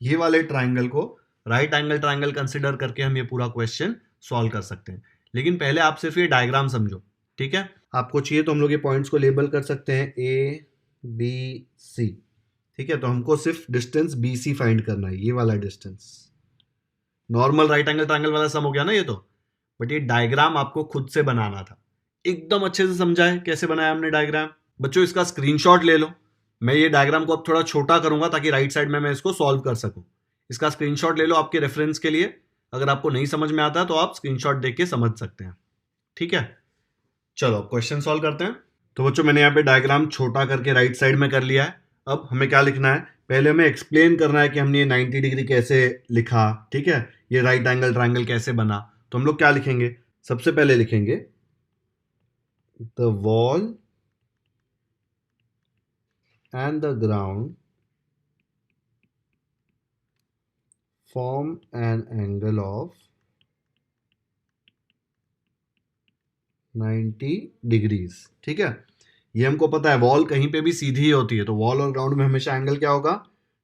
ये वाले ट्रायंगल को राइट एंगल ट्रायंगल कंसिडर करके हम ये पूरा क्वेश्चन सॉल्व कर सकते हैं। लेकिन पहले आप सिर्फ ये डायग्राम समझो, ठीक है। आपको चाहिए तो हम लोग ये पॉइंट्स को लेबल कर सकते हैं ए बी सी, ठीक है। तो हमको सिर्फ डिस्टेंस बी सी फाइंड करना है, ये वाला distance. Normal right angle triangle वाला सम हो गया ना ये तो, बट ये डायग्राम आपको खुद से बनाना था। एकदम अच्छे से समझा है कैसे बनाया हमने डायग्राम? बच्चों इसका स्क्रीनशॉट ले लो। मैं ये डायग्राम को अब थोड़ा छोटा करूंगा ताकि राइट साइड में मैं इसको सॉल्व कर सकूं। इसका स्क्रीनशॉट ले लो आपके रेफरेंस के लिए। अगर आपको नहीं समझ में आता तो आप स्क्रीनशॉट देख के समझ सकते हैं, ठीक है। चलो क्वेश्चन सॉल्व करते हैं। तो बच्चों मैंने यहाँ पे डायग्राम छोटा करके राइट साइड में कर लिया है। अब हमें क्या लिखना है? पहले हमें एक्सप्लेन करना है कि हमने ये 90 डिग्री कैसे लिखा, ठीक है, ये राइट एंगल ट्रायंगल कैसे बना। तो हम लोग क्या लिखेंगे? सबसे पहले लिखेंगे the wall and the ground form an angle of 90 degrees, ठीक है। ये हमको पता है वॉल कहीं पे भी सीधी ही होती है, तो वॉल और ग्राउंड में हमेशा एंगल क्या होगा?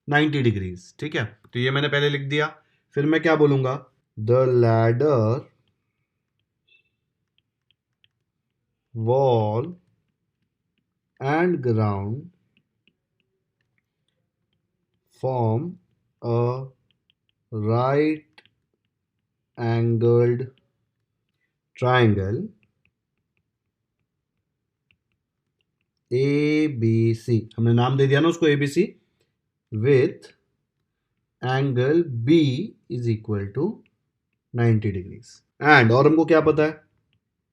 90 डिग्रीज, ठीक है। तो ये मैंने पहले लिख दिया। फिर मैं क्या बोलूंगा? The ladder wall and ground form a right angled triangle ABC, हमने नाम दे दिया ना उसको ABC, with angle B is equal to 90 degrees. And और हमको क्या पता है,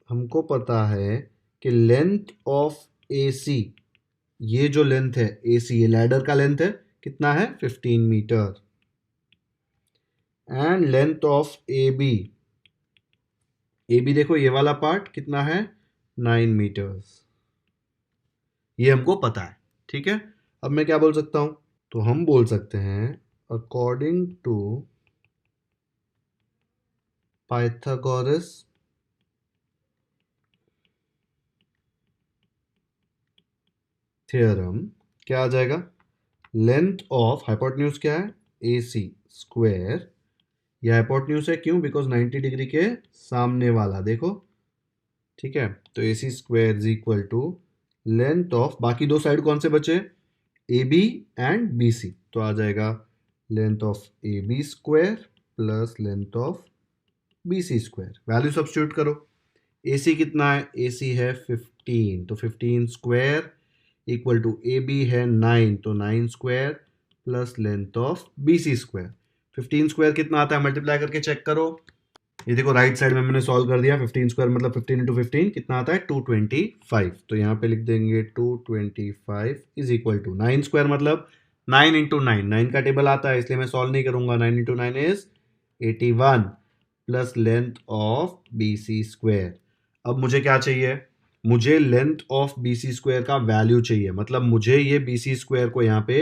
हमको पता है कि लेंथ ऑफ AC, ये जो लेंथ है AC, ये लैडर का लेंथ है, कितना है 15 metre, and length of AB, AB देखो ये वाला पार्ट कितना है 9 मीटर्स, ये हमको पता है। ठीक है, अब मैं क्या बोल सकता हूं, तो हम बोल सकते हैं अकॉर्डिंग टू पाइथागोरस थ्योरम, क्या आ जाएगा, लेंथ ऑफ हाइपोटेन्यूज क्या है AC स्क्वायर, यह हाइपोटेन्यूज है क्यों, बिकॉज 90 डिग्री के सामने वाला देखो। ठीक है, तो AC square is equal to length of, बाकी दो साइड कौन से बचे, AB एंड BC, तो आ जाएगा length of AB square plus length of BC square. Value substitute करो, AC कितना है, AC है 15, तो 15 स्क्वायर इक्वल टू AB है 9, तो 9 square plus length of BC square. 15 square कितना आता है, मल्टीप्लाई करके चेक करो, ये देखो राइट साइड में मैंने सॉल्व कर दिया, 15 स्क्वायर मतलब 15 इंटू 15 कितना आता है 225, तो यहाँ पे लिख देंगे 225 इज इक्वल टू 9 स्क्वायर मतलब 9 इंटू 9, 9 का टेबल आता है इसलिए मैं सॉल्व नहीं करूंगा, 9 into 9 is 81 plus length of BC square. अब मुझे क्या चाहिए, मुझे लेंथ ऑफ BC स्क्वायर का वैल्यू चाहिए, मतलब मुझे ये BC स्क्वायर को यहाँ पे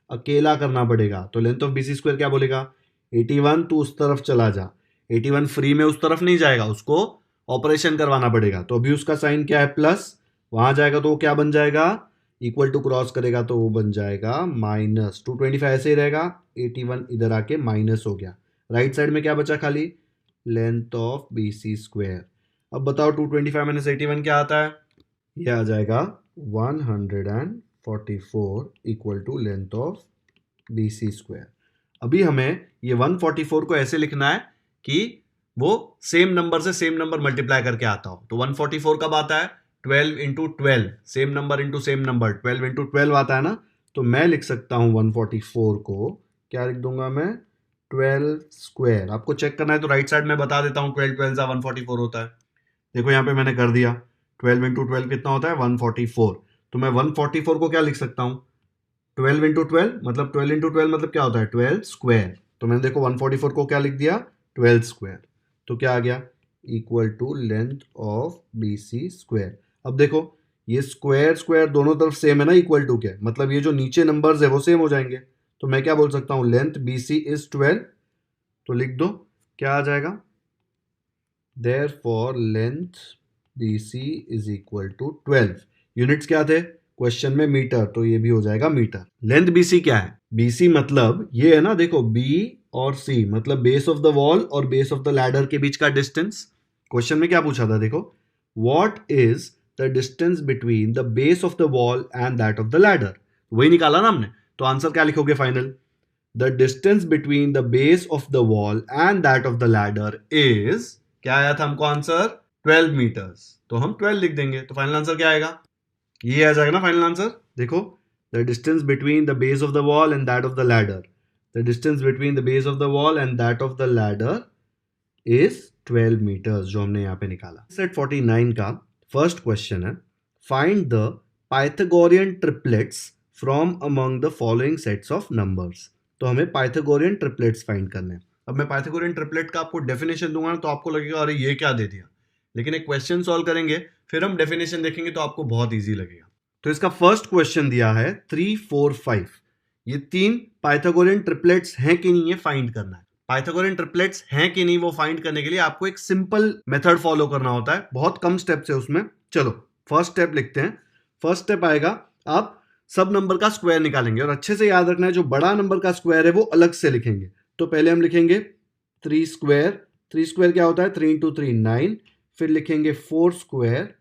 अकेला करना पड़ेगा, तो लेंथ ऑफ BC स्क्वायर क्या बोलेगा 81, तो उस तरफ चला जा, 81 फ्री में उस तरफ नहीं जाएगा, उसको ऑपरेशन करवाना पड़ेगा, तो अभी उसका साइन क्या है प्लस, वहां जाएगा तो वो क्या बन जाएगा, इक्वल टू क्रॉस करेगा तो वो बन जाएगा माइनस, 225 ऐसे ही रहेगा, 81 इधर आके माइनस हो गया, राइट साइड में क्या बचा खाली लेंथ ऑफ BC स्क्वायर। अब बताओ 225 माइनस 81 क्या आता है, ये आ जाएगा 144 equal to length of BC square. अभी हमें ये 144 को ऐसे लिखना है कि वो सेम नंबर से सेम नंबर मल्टीप्लाई करके आता हो, तो 144 कब आता है 12 into 12, same number into same number, 12 into 12 आता है ना, तो मैं लिख सकता हूं 144 को, क्या लिख दूंगा मैं 12 स्क्वायर। आपको चेक करना है तो राइट साइड में बता देता हूं, 12 12 सा 144 होता है, देखो यहाँ पे मैंने कर दिया, 12 इंटू 12 कितना होता है 144, तो मैं 144 को क्या लिख सकता हूँ 12 इंटू 12 मतलब 12 इंटू 12 मतलब क्या होता है 12 स्क्वायर, तो मैंने देखो 144 को क्या लिख दिया 12 स्क्वायर, तो क्या आ गया equal to length of BC square. अब देखो ये स्क्वायर स्क्वायर दोनों तरफ सेम है ना, इक्वल टू क्या मतलब ये जो नीचे नंबर्स है वो सेम हो जाएंगे, तो मैं क्या बोल सकता हूँ लेंथ BC इज 12, तो लिख दो क्या आ जाएगा, Therefore length BC is equal to 12, units क्या थे क्वेश्चन में मीटर, तो ये भी हो जाएगा मीटर। लेंथ BC क्या है, BC मतलब ये है ना, देखो B और C मतलब बेस ऑफ द वॉल और बेस ऑफ द लैडर के बीच का डिस्टेंस। क्वेश्चन में क्या पूछा था, देखो what is the distance between the base of the wall and that of the ladder, वही निकाला ना हमने, तो आंसर क्या लिखोगे final, the distance between the base of the wall and that of the ladder is, क्या आया था हमको आंसर 12 मीटर्स, तो हम 12 लिख देंगे, तो फाइनल आंसर क्या आएगा, ये आ जाएगा ना फाइनल आंसर। देखो the distance between the base of the wall and that of the ladder, the distance between the base of the wall and that of the ladder is 12 metres, जो हमने यहाँ पे निकाला। सेट 49 का फर्स्ट क्वेश्चन है, find the Pythagorean triplets from among the following sets of numbers, तो हमें पाइथागोरियन ट्रिपलेट्स फाइंड करने हैं। अब मैं पाइथागोरियन ट्रिपलेट का आपको डेफिनेशन दूंगा ना, तो आपको लगेगा अरे ये क्या दे दिया, लेकिन एक क्वेश्चन सॉल्व करेंगे फिर हम डेफिनेशन देखेंगे तो आपको बहुत इजी लगेगा। तो इसका फर्स्ट क्वेश्चन दिया है 3 4 5, ये तीन पाइथागोरियन ट्रिपलेट्स हैं कि नहीं ये फाइंड करना है। पाइथागोरियन ट्रिपलेट्स हैं कि नहीं वो फाइंड करने के लिए आपको एक सिंपल मेथड फॉलो करना होता है, बहुत कम स्टेप्स है उसमें। चलो फर्स्ट स्टेप लिखते हैं। फर्स्ट स्टेप आएगा आप सब नंबर का स्क्वायर निकालेंगे, और अच्छे से याद रखना है जो बड़ा नंबर का स्क्वायर है वो अलग से लिखेंगे। तो पहले हम लिखेंगे 3 स्क्वायर 3 स्क्वायर क्या होता है, 3 इंटू 3 9, फिर लिखेंगे 4 स्क्वायर,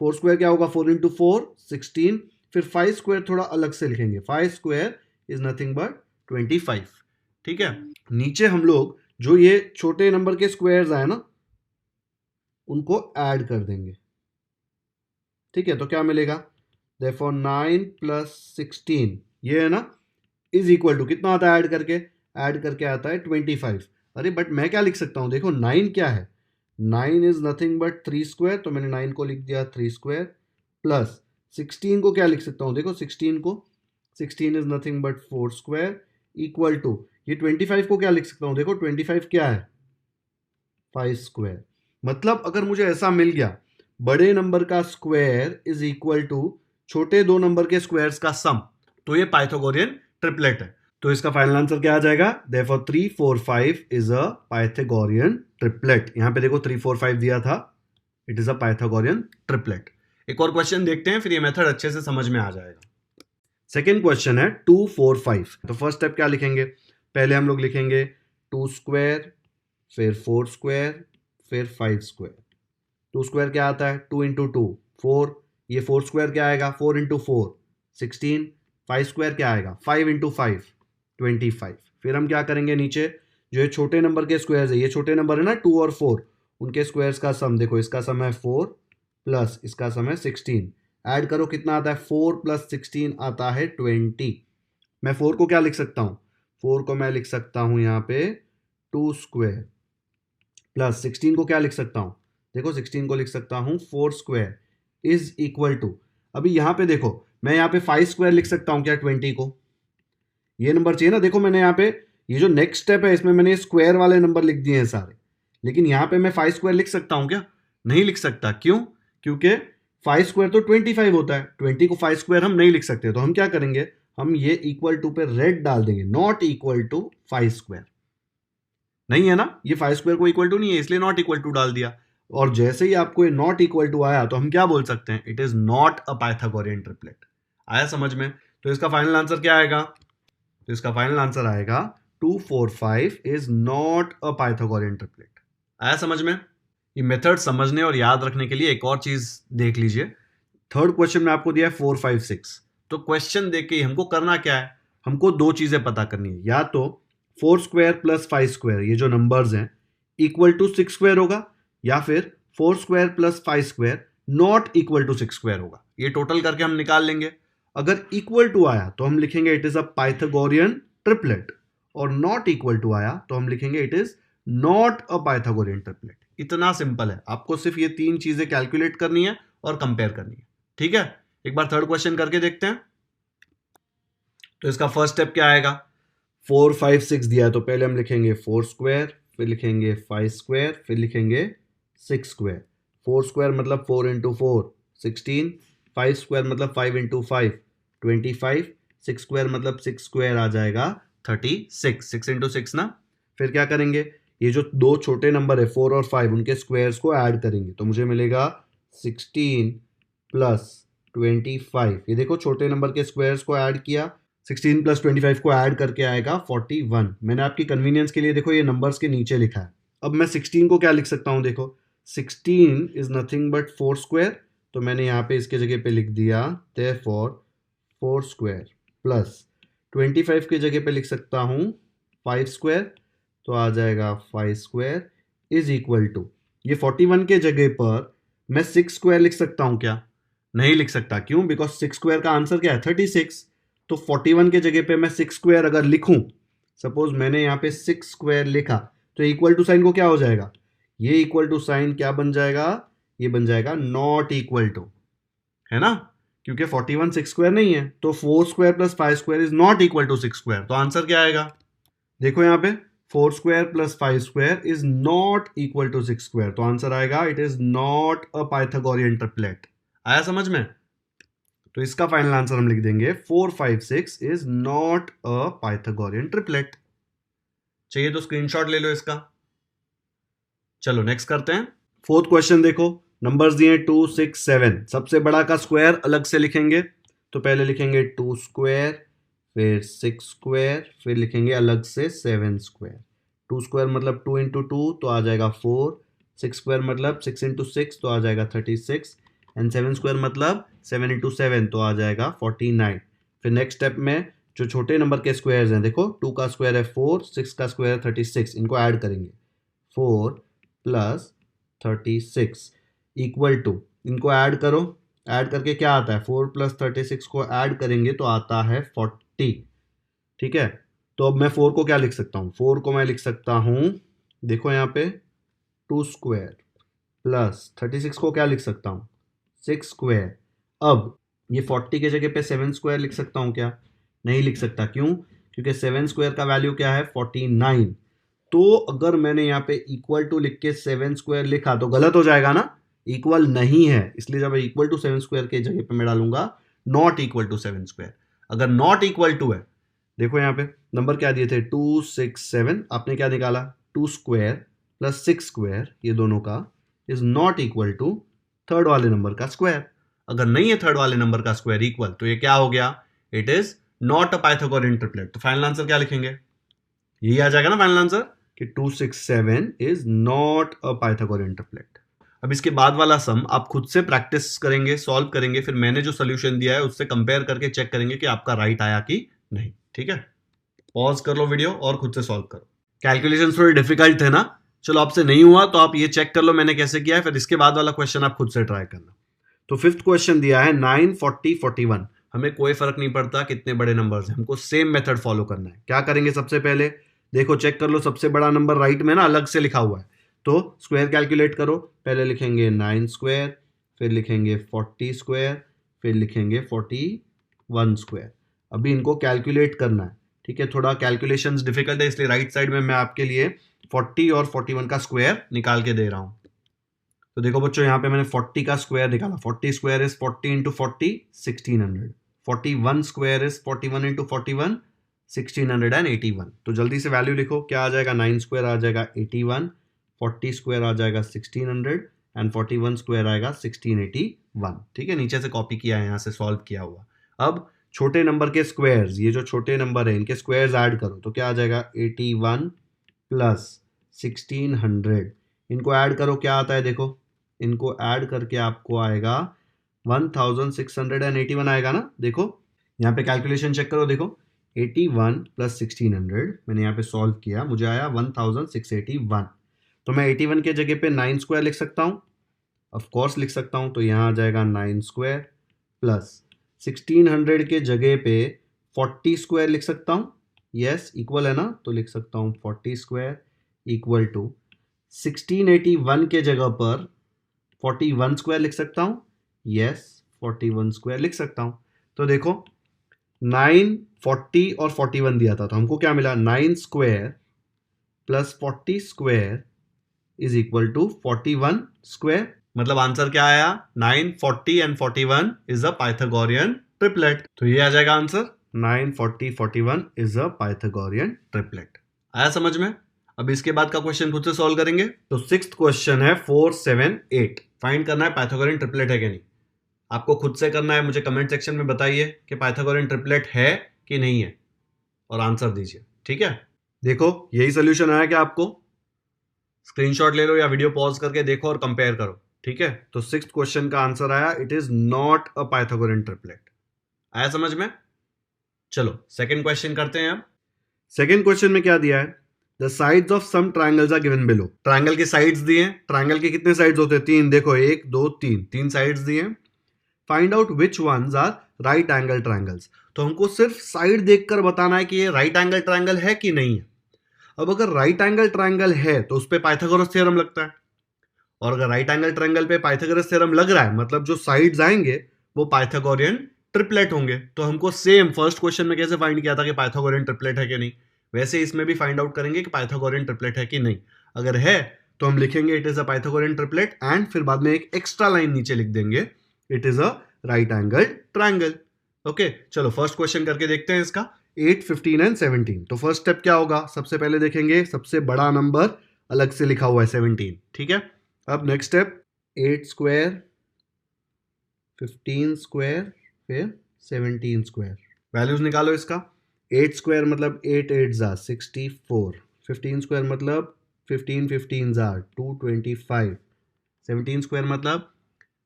4 स्क्वायर क्या होगा, 4 इंटू 4 16, फिर 5 स्क्वायर थोड़ा अलग से लिखेंगे, 5 स्क्वायर इज नथिंग बट 25। ठीक है, नीचे हम लोग जो ये छोटे नंबर के स्क्वायर्स आए ना उनको ऐड कर देंगे। ठीक है, तो क्या मिलेगा, देयरफॉर 9 प्लस 16 ये है ना, इज इक्वल टू कितना आता है, ऐड करके आता है 25। अरे बट मैं क्या लिख सकता हूं, देखो 9 क्या है, 9 इज नथिंग बट 3 स्क्वायर, तो मैंने 9 को लिख दिया 3 स्क्वायर, प्लस 16 को क्या लिख सकता हूं, देखो 16 is nothing but 4 square, equal to ये 25 को क्या लिख सकता हूं, देखो 25 क्या है, 5 स्क्वायर। मतलब अगर मुझे ऐसा मिल गया, बड़े नंबर का स्क्वायर इज इक्वल टू छोटे दो नंबर के स्क्वायर्स का सम, तो ये पाइथागोरियन ट्रिपलेट है। तो इसका फाइनल आंसर क्या आ जाएगा, therefore 3 4 5 is a Pythagorean triplet. यहां पे देखो 3 4 5 दिया था, it is a Pythagorean triplet. एक और क्वेश्चन देखते हैं, फिर ये मेथड अच्छे से समझ में आ जाएगा। सेकेंड क्वेश्चन है 2 4 5। तो फर्स्ट स्टेप क्या लिखेंगे, पहले हम लोग लिखेंगे 2 स्क्वायर, फिर 4 स्क्वायर, फिर 5 स्क्वायर। 2 स्क्वायर क्या आता है, 2 इंटू 2 4, ये 4 स्क्वायर क्या आएगा, 4 इंटू 4 16, 5 स्क्वायर क्या आएगा, 5 इंटू 5 25। फिर हम क्या करेंगे, नीचे जो ये छोटे नंबर के स्क्वायर्स है, ये छोटे नंबर है ना 2 और 4, उनके स्क्वायर्स का सम देखो, इसका सम है 4 प्लस इसका सम है 16, ऐड करो कितना आता है, 4 प्लस 16 आता है 20। मैं 4 को क्या लिख सकता हूँ, 4 को मैं लिख सकता हूँ यहाँ पे 2 स्क्वायर, प्लस 16 को क्या लिख सकता हूँ, देखो 16 को लिख सकता हूँ 4 स्क्वायर इज इक्वल टू, अभी यहाँ पे देखो मैं यहाँ पे 5 स्क्वायर लिख सकता हूँ क्या 20 को, ये नंबर चाहिए ना, देखो मैंने यहाँ पे ये जो नेक्स्ट स्टेप है इसमें मैंने स्क्वायर वाले नंबर लिख दिए हैं सारे, लेकिन यहाँ पे मैं 5 स्क्वायर लिख सकता हूँ क्या, नहीं लिख सकता, क्यों, क्योंकि 5 स्क्वायर तो 25 होता है, 20 को 5 स्क्वायर हम नहीं लिख सकते, तो हम क्या करेंगे, हम ये इक्वल टू पे रेड डाल देंगे, नॉट इक्वल टू 5 स्क्वायर, नहीं है ना, ये 5 स्क्वायर को इक्वल टू नहीं है, इसलिए नॉट इक्वल टू डाल दिया। और जैसे ही आपको ये नॉट इक्वल टू आया तो हम क्या बोल सकते हैं, it is not a Pythagorean triplet. आया समझ में, तो इसका फाइनल आंसर क्या आएगा, तो इसका फाइनल आंसर आएगा 2 4 5 is not a Pythagorean triplet. आया समझ में। ये मेथड समझने और याद रखने के लिए एक और चीज देख लीजिए, थर्ड क्वेश्चन में आपको दिया है 4 5 6, तो क्वेश्चन देख के हमको करना क्या है, हमको दो चीजें पता करनी है, या तो 4 स्क्वायर प्लस 5 स्क्वायर ये जो नंबर्स हैं इक्वल टू 6 स्क्वायर होगा, या फिर 4 square plus 5 square not equal to 6 square होगा, ये टोटल करके हम निकाल लेंगे। अगर इक्वल टू आया तो हम लिखेंगे it is a Pythagorean triplet, और नॉट इक्वल टू आया तो हम लिखेंगे it is not a Pythagorean triplet. इतना सिंपल है, आपको सिर्फ ये तीन चीजें कैलकुलेट करनी है और कंपेयर करनी है। ठीक है, एक बार थर्ड क्वेश्चन करके देखते हैं। तो इसका फर्स्ट स्टेप क्या आएगा, 4 5 6 दिया है तो पहले हम लिखेंगे 4 स्क्वायर, फिर लिखेंगे 5 स्क्वायर, फिर लिखेंगे 6 स्क्वायर। 4 स्क्वायर मतलब 4 इंटू 4 16, 5 स्क्वायर मतलब 5 इंटू 5 25, 6 स्क्वायर मतलब 6 स्क्वायर आ जाएगा 36, 6 इंटू 6 ना। फिर क्या करेंगे, ये जो दो छोटे नंबर है 4 और 5 उनके स्क्वायर्स को ऐड करेंगे, तो मुझे मिलेगा 16 प्लस 25, ये देखो छोटे नंबर के स्क्वायर्स को ऐड किया, 16 प्लस 25 को ऐड करके आएगा 41। मैंने आपकी कन्वीनियंस के लिए देखो ये नंबर्स के नीचे लिखा है। अब मैं 16 को क्या लिख सकता हूँ, देखो 16 इज नथिंग बट 4 स्क्वायर, तो मैंने यहाँ पे इसके जगह पे लिख दिया देयरफॉर 4 स्क्वायर, प्लस 25 की जगह पे लिख सकता हूँ 5 स्क्वायर, तो आ जाएगा 5 स्क्वायर इज इक्वल टू, ये 41 के जगह पर मैं 6 स्क्वायर लिख सकता हूँ क्या, नहीं लिख सकता, क्यों, बिकॉज 6 स्क्वायर का आंसर क्या है 36। तो 41 के जगह पे मैं 6 स्क्वायर अगर लिखूं, सपोज मैंने यहाँ पे 6 स्क्वायर लिखा, तो इक्वल टू साइन को क्या हो जाएगा, ये इक्वल टू साइन क्या बन जाएगा, ये बन जाएगा नॉट इक्वल टू, है ना, क्योंकि 41 6 स्क्वायर नहीं है, तो 4 square plus 5 square is not equal to 6 square, तो आंसर क्या आएगा, देखो यहाँ पे 4 square plus 5 square is not equal to 6 square, तो आंसर आएगा it is not a Pythagorean triplet. आया समझ में, तो इसका फाइनल आंसर हम लिख देंगे 4 5 6 is not a Pythagorean triplet. चाहिए तो स्क्रीनशॉट ले लो इसका। चलो नेक्स्ट करते हैं। फोर्थ क्वेश्चन देखो, नंबर्स दिए 2 6 7, सबसे बड़ा का स्क्वायर अलग से लिखेंगे, तो पहले लिखेंगे 2 स्क्वायर, फिर 6 स्क्वायर, फिर लिखेंगे अलग से 7 स्क्वायर। 2 स्क्वायर मतलब 2 इंटू 2 तो आ जाएगा 4, 6 स्क्वायर मतलब 6 इंटू 6 तो आ जाएगा 36 एंड 7 स्क्वायर मतलब 7 इंटू 7 तो आ जाएगा 49। फिर नेक्स्ट स्टेप में जो छोटे नंबर के स्क्वायर्स हैं, देखो 2 का स्क्वायर है 4, 6 का स्क्वायर है 36, इनको ऐड करेंगे 4 प्लस 36 इक्वल टू, इनको ऐड करो, ऐड करके क्या आता है 4 प्लस 36 को ऐड करेंगे तो आता है 40। ठीक है, तो अब मैं 4 को क्या लिख सकता हूँ, 4 को मैं लिख सकता हूँ, देखो यहाँ पे 2 स्क्वायर प्लस 36 को क्या लिख सकता हूँ 6 स्क्वायर। अब ये 40 के जगह पे 7 स्क्वायर लिख सकता हूँ क्या, नहीं लिख सकता, क्यों, क्योंकि 7 स्क्वायर का वैल्यू क्या है 49। तो अगर मैंने यहाँ पे इक्वल टू लिख के 7 स्क्वायर लिखा तो गलत हो जाएगा ना, इक्वल नहीं है, इसलिए जब इक्वल टू 7 स्क्वायर के जगह पे मैं डालूंगा नॉट इक्वल टू 7 स्क्वायर। अगर नॉट इक्वल टू है, देखो यहाँ पे नंबर क्या दिए थे 2 6 7, आपने क्या निकाला 2 स्क्वायर प्लस 6 स्क्वायर, ये दोनों का is not equal to third वाले नंबर का स्क्वायर। अगर नहीं है थर्ड वाले नंबर का स्क्वायर इक्वल, तो ये क्या हो गया, it is not a Pythagorean triplet. तो फाइनल आंसर क्या लिखेंगे, यही आ जाएगा ना फाइनल आंसर कि 267 is not a Pythagorean triplet. अब इसके बाद वाला सम आप खुद से प्रैक्टिस करेंगे, सॉल्व करेंगे, फिर मैंने जो सोल्यूशन दिया है उससे कंपेयर करके चेक करेंगे कि आपका राइट आया कि नहीं। ठीक है, पॉज कर लो वीडियो और खुद से सॉल्व करो। कैलकुलेशन थोड़े डिफिकल्ट थे ना, चलो आपसे नहीं हुआ तो आप ये चेक कर लो मैंने कैसे किया है, फिर इसके बाद वाला क्वेश्चन आप खुद से ट्राई करना। तो फिफ्थ क्वेश्चन दिया है 9 40 41, हमें कोई फर्क नहीं पड़ता कितने बड़े नंबर्स हैं, हमको सेम मेथड फॉलो करना है। क्या करेंगे, सबसे पहले देखो चेक कर लो, सबसे बड़ा नंबर राइट में ना अलग से लिखा हुआ है, तो स्क्वायर कैलकुलेट करो। पहले लिखेंगे 9 स्क्वायर, फिर लिखेंगे 40 स्क्वायर, फिर लिखेंगे 41 स्क्वायर। अभी इनको कैलकुलेट करना है। ठीक है, थोड़ा कैलकुलेशंस डिफिकल्ट है, इसलिए राइट साइड में मैं आपके लिए 40 और 41 का स्क्वायर निकाल के दे रहा हूं। तो देखो बच्चों, यहाँ पे मैंने 40 का स्क्वायर निकाला, 40 square is 40 into 40 1600, 41 square is 41 into 41 1681। तो जल्दी से वैल्यू लिखो, क्या आ जाएगा, 9 स्क्वायर आ जाएगा 81, 40 स्क्वायर आ जाएगा 1600 एंड 41 स्क्वायर आएगा 1681। ठीक है, नीचे से कॉपी किया है, यहाँ से सॉल्व किया हुआ। अब छोटे नंबर के स्क्वायर्स, ये जो छोटे नंबर है इनके स्क्वायर्स ऐड करो, तो क्या आ जाएगा 81 प्लस 1600, इनको ऐड करो, क्या आता है देखो, इनको ऐड करके आपको आएगा 1681 आएगा ना। देखो यहाँ पे कैलकुलेशन चेक करो, देखो 81 प्लस 1600 मैंने यहाँ पे सॉल्व किया, मुझे आया 1681। तो मैं 81 के जगह पे 9 स्क्वायर लिख सकता हूँ, ऑफ कोर्स लिख सकता हूँ, तो यहाँ आ जाएगा 9 स्क्वायर प्लस 1600 के जगह पे 40 स्क्वायर लिख सकता हूँ, यस इक्वल है ना, तो लिख सकता हूँ 40 स्क्वायर इक्वल टू 1681 के जगह पर 41 स्क्वायर लिख सकता हूँ, यस 41 स्क्वायर लिख सकता हूँ। तो देखो 9 40 और 41 दिया था, तो हमको क्या मिला, 9 square plus 40 square is equal to 41 square. मतलब आंसर क्या आया, 9 40 and 41 is a Pythagorean triplet. तो ये आ जाएगा answer, 9 40 41 is a Pythagorean triplet. आया समझ में। अब इसके बाद का क्वेश्चन खुद से सॉल्व करेंगे। तो सिक्स्थ क्वेश्चन है 4 7 8, फाइंड करना है पाइथागोरियन ट्रिपलेट है कि नहीं। आपको खुद से करना है, मुझे कमेंट सेक्शन में बताइए कि पाइथागोरियन ट्रिपलेट है कि नहीं है, और आंसर दीजिए। ठीक है, देखो यही सोल्यूशन आया क्या आपको, स्क्रीनशॉट ले लो या वीडियो पॉज करके देखो और कंपेयर करो। ठीक है, तो सिक्स्थ क्वेश्चन का आंसर आया, it is not a Pythagorean triplet. आया समझ में। चलो सेकंड क्वेश्चन करते हैं। अब सेकंड क्वेश्चन में क्या दिया है, the sides of some triangles are given below. Triangle की साइड्स दिए, ट्रायंगल के कितने साइड्स होते हैं, 3, देखो 1 2 3, 3 साइड्स दिए। Find out which ones are right angle triangles. तो हमको सिर्फ साइड देखकर बताना है कि ये राइट एंगल ट्रायंगल है कि नहीं है। अब अगर राइट एंगल ट्रायंगल है तो उस पे पाइथागोरस थ्योरम लगता है, और अगर राइट एंगल ट्रायंगल पे पाइथागोरस थ्योरम लग रहा है, मतलब जो साइड्स आएंगे वो पाइथागोरियन ट्रिपलेट होंगे। तो हमको सेम फर्स्ट क्वेश्चन में कैसे फाइंड किया था कि पाइथागोरियन ट्रिपलेट है कि नहीं, वैसे इसमें भी फाइंड आउट करेंगे कि पाइथागोरियन ट्रिपलेट है कि नहीं। अगर है तो हम लिखेंगे it is a Pythagorean triplet, and फिर बाद में एक एक्स्ट्रा लाइन नीचे लिख देंगे, it is a right angle triangle. Okay, चलो फर्स्ट क्वेश्चन करके देखते हैं इसका, 8 15 एंड 17। तो फर्स्ट स्टेप क्या होगा, सबसे पहले देखेंगे सबसे बड़ा नंबर अलग से लिखा हुआ है 17। ठीक है, अब नेक्स्ट स्टेप 8 स्क्वायर 15 स्क्वायर फिर 17 स्क्वायर, वैल्यूज निकालो इसका। 8 स्क्वायर मतलब 8 8 जा 64, 15 स्क्वायर मतलब 15 15 जार 225, 17 स्क्वायर मतलब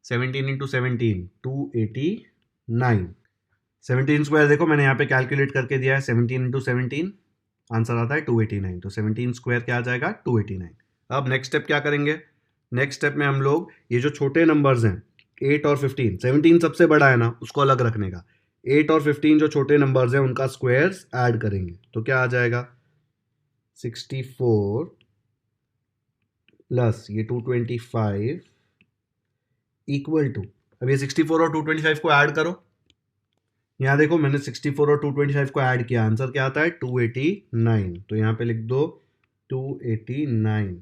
17 इंटू 17 289, 17 स्क्वायर देखो मैंने यहाँ पे कैलकुलेट करके दिया है 17 इंटू 17, आंसर आता है 289, तो 17 स्क्वायर क्या आ जाएगा 289। अब नेक्स्ट स्टेप क्या करेंगे, नेक्स्ट स्टेप में हम लोग ये जो छोटे नंबर्स हैं 8 और 15, 17 सबसे बड़ा है ना उसको अलग रखने का, 8 और 15 जो छोटे नंबर्स हैं उनका स्क्वायर्स ऐड करेंगे तो क्या आ जाएगा 64 प्लस ये 225 इक्वल टू, अब ये 64 और 225 को ऐड करो, यहाँ देखो मैंने 64 और 225 को ऐड किया, आंसर क्या आता है 289, तो यहाँ पे लिख दो 289।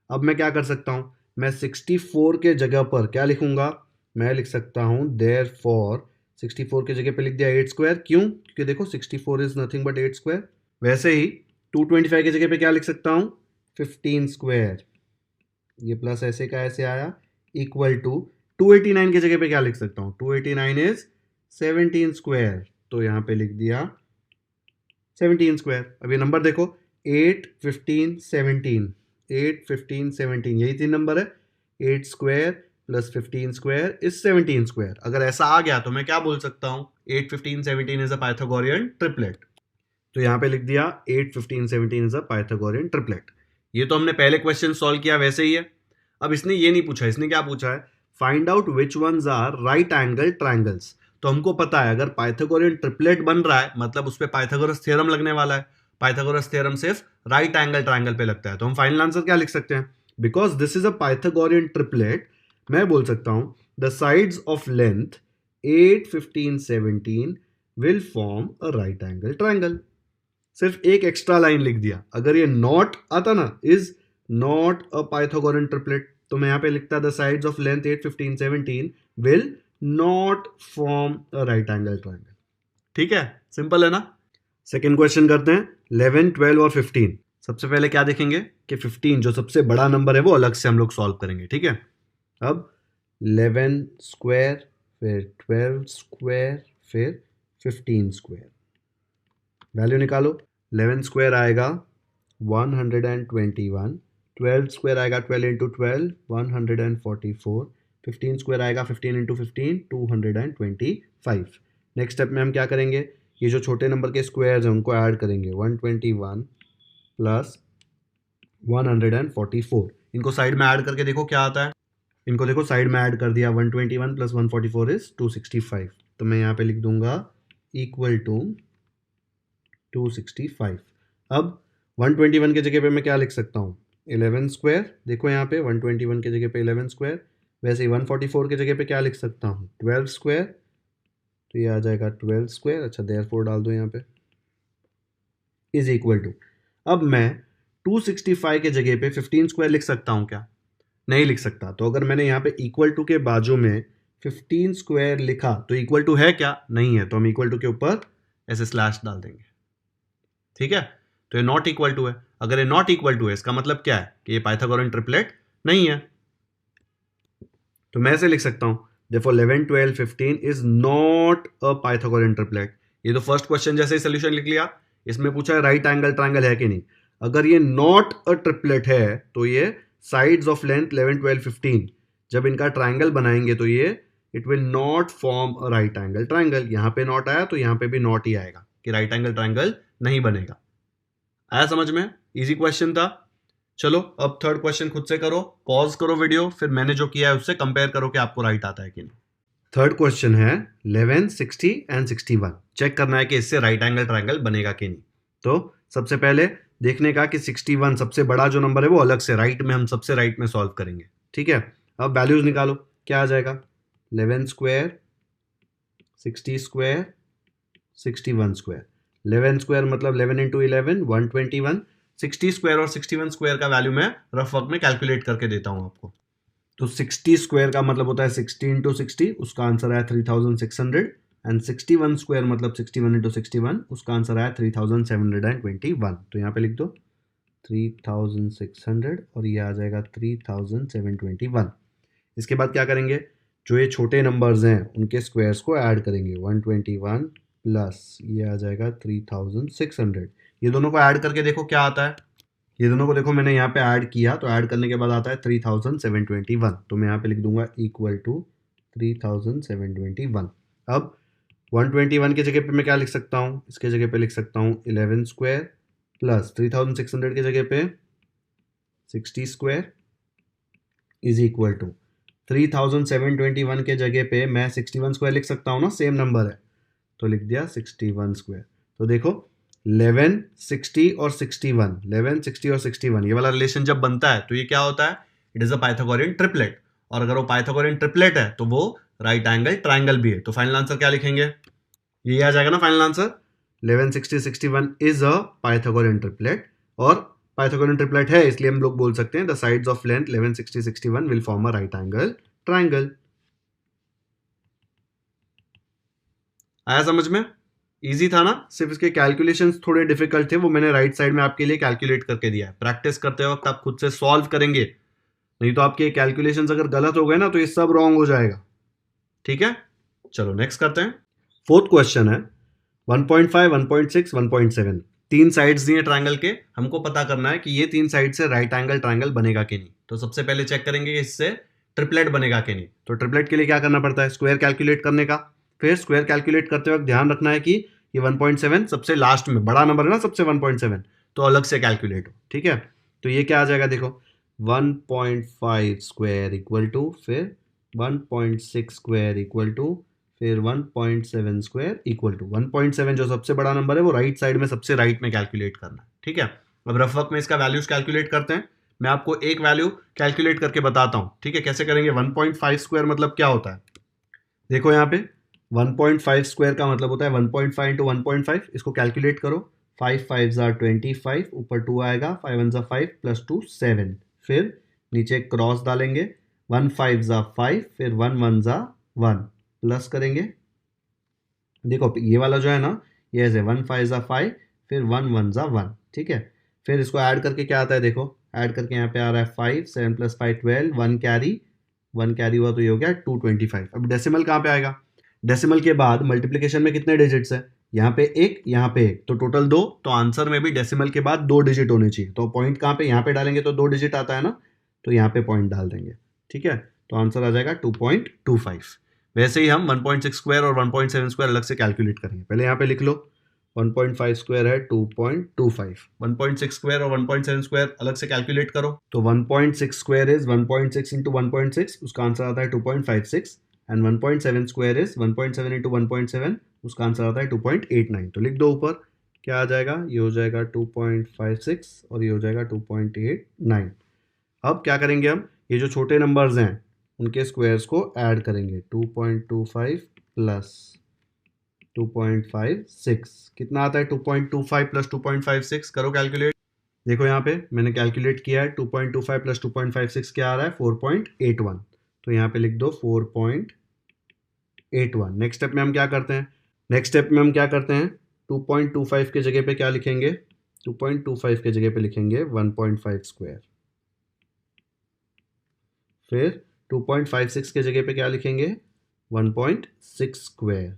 अब मैं क्या कर सकता हूँ, मैं 64 के जगह पर क्या लिखूंगा, मैं लिख सकता हूँ देयरफॉर 64 के जगह पे लिख दिया 8 स्क्वायर, क्यों, क्योंकि देखो 64 इज नथिंग बट 8 स्क्वायर। वैसे ही 225 के जगह पे क्या लिख सकता हूँ 15 स्क्वायर, ये प्लस ऐसे का ऐसे आया, इक्वल टू 289 की जगह पे क्या लिख सकता हूँ 289 इज 17 स्क्वायर, तो यहाँ पे लिख दिया 17 स्क्वायर। अब ये नंबर देखो 8 15 17, 8 15 17 यही तीन नंबर है, 8 square plus 15 square is 17 square. अगर ऐसा आ गया तो मैं क्या बोल सकता हूँ 8 15 17 इज अ पाइथागोरियन ट्रिपलेट, तो यहाँ पे लिख दिया 8 15 17 इज अ पाइथागोरियन ट्रिपलेट। ये तो हमने पहले क्वेश्चन सॉल्व किया वैसे ही है। अब इसने ये नहीं पूछा, इसने क्या पूछा है find out which ones are right angle triangles, तो हमको पता है अगर पाइथागोरियन ट्रिपलेट बन रहा है मतलब उस पर पाइथागोरस थ्योरम लगने वाला है, पाइथागोरस थ्योरम सिर्फ राइट एंगल ट्रायंगल पे लगता है, तो हम फाइनल आंसर क्या लिख सकते हैं, because this is a Pythagorean triplet, मैं बोल सकता हूं the sides of length 8 15 17 will form a right angle triangle. सिर्फ एक एक्स्ट्रा लाइन लिख दिया, अगर ये नॉट आता ना is not a Pythagorean triplet तो मैं यहां पे लिखता the sides of length 8 15 17 will not form a right angle triangle. ठीक है, सिंपल है ना। सेकेंड क्वेश्चन करते हैं 11 12 और 15। सबसे पहले क्या देखेंगे कि 15 जो सबसे बड़ा नंबर है वो अलग से हम लोग सॉल्व करेंगे, ठीक है। अब 11 स्क्वायर फिर 12 स्क्वायर फिर 15 स्क्वायर, वैल्यू निकालो, 11 स्क्वायर आएगा 121, 12 स्क्वायर आएगा 12 इंटू 12 144, 15 स्क्वायर आएगा 15 इंटू 15 225। नेक्स्ट स्टेप में हम क्या करेंगे, ये जो छोटे नंबर के स्क्वायर्स हैं उनको ऐड करेंगे, 121 प्लस 144, इनको साइड में ऐड करके देखो क्या आता है, इनको देखो साइड में ऐड कर दिया, 121 प्लस 144 इज 265, तो मैं यहाँ पे लिख दूंगा इक्वल टू 265। अब 121 के जगह पे मैं क्या लिख सकता हूँ 11 स्क्वायर, देखो यहाँ पे 121 के जगह पे 11 स्क्वायर, वैसे ही 144 के जगह पे क्या लिख सकता हूँ 12 स्क्वायर, तो ये आ जाएगा 12 स्क्वायर, अच्छा देयरफॉर डाल दो यहाँ पे, इज इक्वल टू, अब मैं 265 के जगह पे 15 स्क्वायर लिख सकता हूँ क्या, नहीं लिख सकता, तो अगर मैंने यहाँ पे इक्वल टू के बाजू में 15 स्क्वायर लिखा तो इक्वल टू है क्या, नहीं है, तो हम इक्वल टू के ऊपर ऐसे स्लैश डाल देंगे, ठीक है। तो ये नॉट इक्वल टू है, अगर ये नॉट इक्वल टू है इसका मतलब क्या है कि ये पाइथागोरियन ट्रिपलेट नहीं है, तो मैं ऐसे लिख सकता हूं देखो 11 12 15 is not a Pythagorean triplet. ये तो फर्स्ट क्वेश्चन जैसे ही सोल्यूशन लिख लिया, इसमें पूछा है राइट एंगल ट्रायंगल है कि नहीं, अगर ये नॉट अ ट्रिपलेट है तो ये साइड्स ऑफ लेंथ 11 12 15 जब इनका ट्रायंगल बनाएंगे तो ये it will not form a right angle triangle, यहां पे नॉट आया तो यहां पे भी नॉट ही आएगा कि राइट एंगल ट्रायंगल नहीं बनेगा। आया समझ में, इजी क्वेश्चन था। चलो अब थर्ड क्वेश्चन खुद से करो, पॉज करो वीडियो, फिर मैंने जो किया है उससे कंपेयर करो कि आपको राइट आता है कि नहीं। थर्ड क्वेश्चन है 11 60 एंड 61, चेक करना है कि इससे राइट एंगल ट्रायंगल बनेगा कि नहीं। तो सबसे पहले देखने का कि 61 सबसे बड़ा जो नंबर है वो अलग से राइट में, हम सबसे राइट में सॉल्व करेंगे, ठीक है। अब वैल्यूज निकालो, क्या आ जाएगा 11 स्क्वायर 60 स्क्वायर 61 स्क्वायर, 11 स्क्वायर मतलब 11 इंटू 11 121, 60 स्क्वायर और 61 स्क्वायर का वैल्यू मैं रफ वर्क में कैलकुलेट करके देता हूं आपको। तो 60 स्क्वायर का मतलब होता है 60 इंटू 60, उसका आंसर आया 3600, एंड 61 स्क्वायर मतलब 61 इंटू 61, उसका आंसर आया 3721, तो यहाँ पे लिख दो 3600 और ये आ जाएगा 3721। इसके बाद क्या करेंगे, जो ये छोटे नंबर्स हैं उनके स्क्वायर्स को ऐड करेंगे, 121 प्लस ये आ जाएगा 3600, ये दोनों को ऐड करके देखो क्या आता है, ये दोनों को देखो मैंने यहाँ पे ऐड किया, तो ऐड करने के बाद आता है 3721, तो मैं यहाँ पे लिख दूंगा इक्वल टू 3721। अब 121 की जगह पे मैं क्या लिख सकता हूँ, इसके जगह पे लिख सकता हूँ 11 स्क्वायर प्लस 3600 की जगह पे 60 स्क्वायर इज इक्वल टू 3721 के जगह पे मैं 61 स्क्वायर लिख सकता हूँ ना, सेम नंबर है, तो लिख दिया 61 स्क्वायर। तो देखो 11, 60 और 61, 11, 60 और 61 ये वाला रिलेशन जब बनता है तो ये क्या होता है, it is a Pythagorean triplet. और अगर वो पाइथागोरियन ट्रिपलेट है तो वो राइट एंगल ट्राइंगल भी है। तो फाइनल आंसर क्या लिखेंगे, ये आ जाएगा ना final answer, 11, 60, 61 is a Pythagorean triplet. और पाइथागोरियन ट्रिपलेट है इसलिए हम लोग बोल सकते हैं the sides of length 11, 60, 61 will form a right angle triangle. आया समझ में, इजी था ना, सिर्फ इसके कैलकुलेशंस थोड़े डिफिकल्ट थे, वो मैंने राइट साइड में आपके लिए कैलकुलेट करके दिया है। प्रैक्टिस करते वक्त आप खुद से सॉल्व करेंगे, नहीं तो आपके कैलकुलेशंस अगर गलत हो गए ना तो ये सब रॉन्ग हो जाएगा। ठीक है, चलो नेक्स्ट करते हैं। फोर्थ क्वेश्चन है 1.5, 1.6, 1.7, तीन साइड्स दिए ट्रायंगल के, हमको पता करना है कि ये तीन साइड से राइट एंगल ट्रायंगल बनेगा कि नहीं। तो सबसे पहले चेक करेंगे कि इससे ट्रिपलेट बनेगा कि नहीं। तो ट्रिपलेट के लिए क्या करना पड़ता है, स्क्वायर कैलकुलेट करने का। फिर स्क्वायर कैलकुलेट करते वक्त ध्यान रखना है कि ये 1.7 सबसे लास्ट में बड़ा नंबर है ना, सबसे 1.7, तो अलग से कैलकुलेट हो। ठीक है, तो ये क्या आ जाएगा देखो, 1.5 स्क्वायर इक्वल टू, फिर 1.6 स्क्वायर इक्वल टू, फिर 1.7 स्क्वायर इक्वल टू 1.7 जो सबसे बड़ा नंबर है वो राइट साइड में सबसे राइट में कैलकुलेट करना है। ठीक है, अब रफ वर्क में इसका वैल्यूज कैलकुलेट करते हैं। मैं आपको एक वैल्यू कैलकुलेट करके बताता हूं। ठीक है, कैसे करेंगे। 1.5 स्क्वायर मतलब क्या होता है, देखो यहाँ पे 1.5 स्क्वायर का मतलब होता है 1.5 इंटू 1.5, इसको कैलकुलेट करो। 5 5 ज़ा 25, ऊपर 2 आएगा, 5 1 ज़ा 5 प्लस 2 7, फिर नीचे क्रॉस डालेंगे, 1 5 ज़ा 5, फिर 1 1 ज़ा 1 प्लस करेंगे। देखो ये वाला जो है ना, ये ऐसे 1 5 ज़ा 5, फिर 1 1 ज़ा 1। ठीक है, फिर इसको ऐड करके क्या आता है, देखो ऐड करके यहाँ पे आ रहा है 5, 7 प्लस 5 12, 1 कैरी हुआ तो ये हो गया 225। अब डेसिमल कहाँ पे आएगा, डेसिमल के बाद मल्टीप्लिकेशन में कितने डिजिट्स है, यहाँ पे एक, यहाँ पे एक, तो टोटल 2। तो आंसर में भी डेसिमल के बाद 2 डिजिट होने चाहिए। तो पॉइंट कहाँ पे, यहाँ पे डालेंगे तो 2 डिजिट आता है ना, तो यहाँ पे पॉइंट डाल देंगे। ठीक है, तो आंसर आ जाएगा 2.25। वैसे ही हम 1.6 स्क्वायर और 1.7 स्क्वायर अलग से कैलकुलेट करेंगे। पहले यहाँ पे लिख लो, 1.5 स्क्वायर है 2.25, 1.6 स्क्वायर और 1.7 स्क्वायर अलग से कैलकुलेट करो। तो 1.6 स्क्वायर इज 1.6 इंटू 1.6, उसका आंसर आता है 2.56, एंड 1.7 स्क्वायर इज 1.7 इंटू 1.7, उसका आंसर आता है 2.89। तो लिख दो ऊपर, क्या आ जाएगा, ये हो जाएगा 2.56 और ये हो जाएगा 2.89। अब क्या करेंगे हम, ये जो छोटे नंबर्स हैं उनके स्क्वायर्स को ऐड करेंगे। 2.25 प्लस 2.56 कितना आता है, 2.25 प्लस 2.56, करो कैलकुलेट। देखो यहाँ पे मैंने कैलकुलेट किया है, 2.25 प्लस 2.56 क्या आ रहा है, 4.81। तो यहाँ पे लिख दो 4.81। नेक्स्ट स्टेप में हम क्या करते हैं, 2.25 के जगह पे क्या लिखेंगे, 2.25 के जगह पे लिखेंगे 1.5 स्क्वायर, फिर 2.56 के जगह पे क्या लिखेंगे, 1.6 स्क्वायर।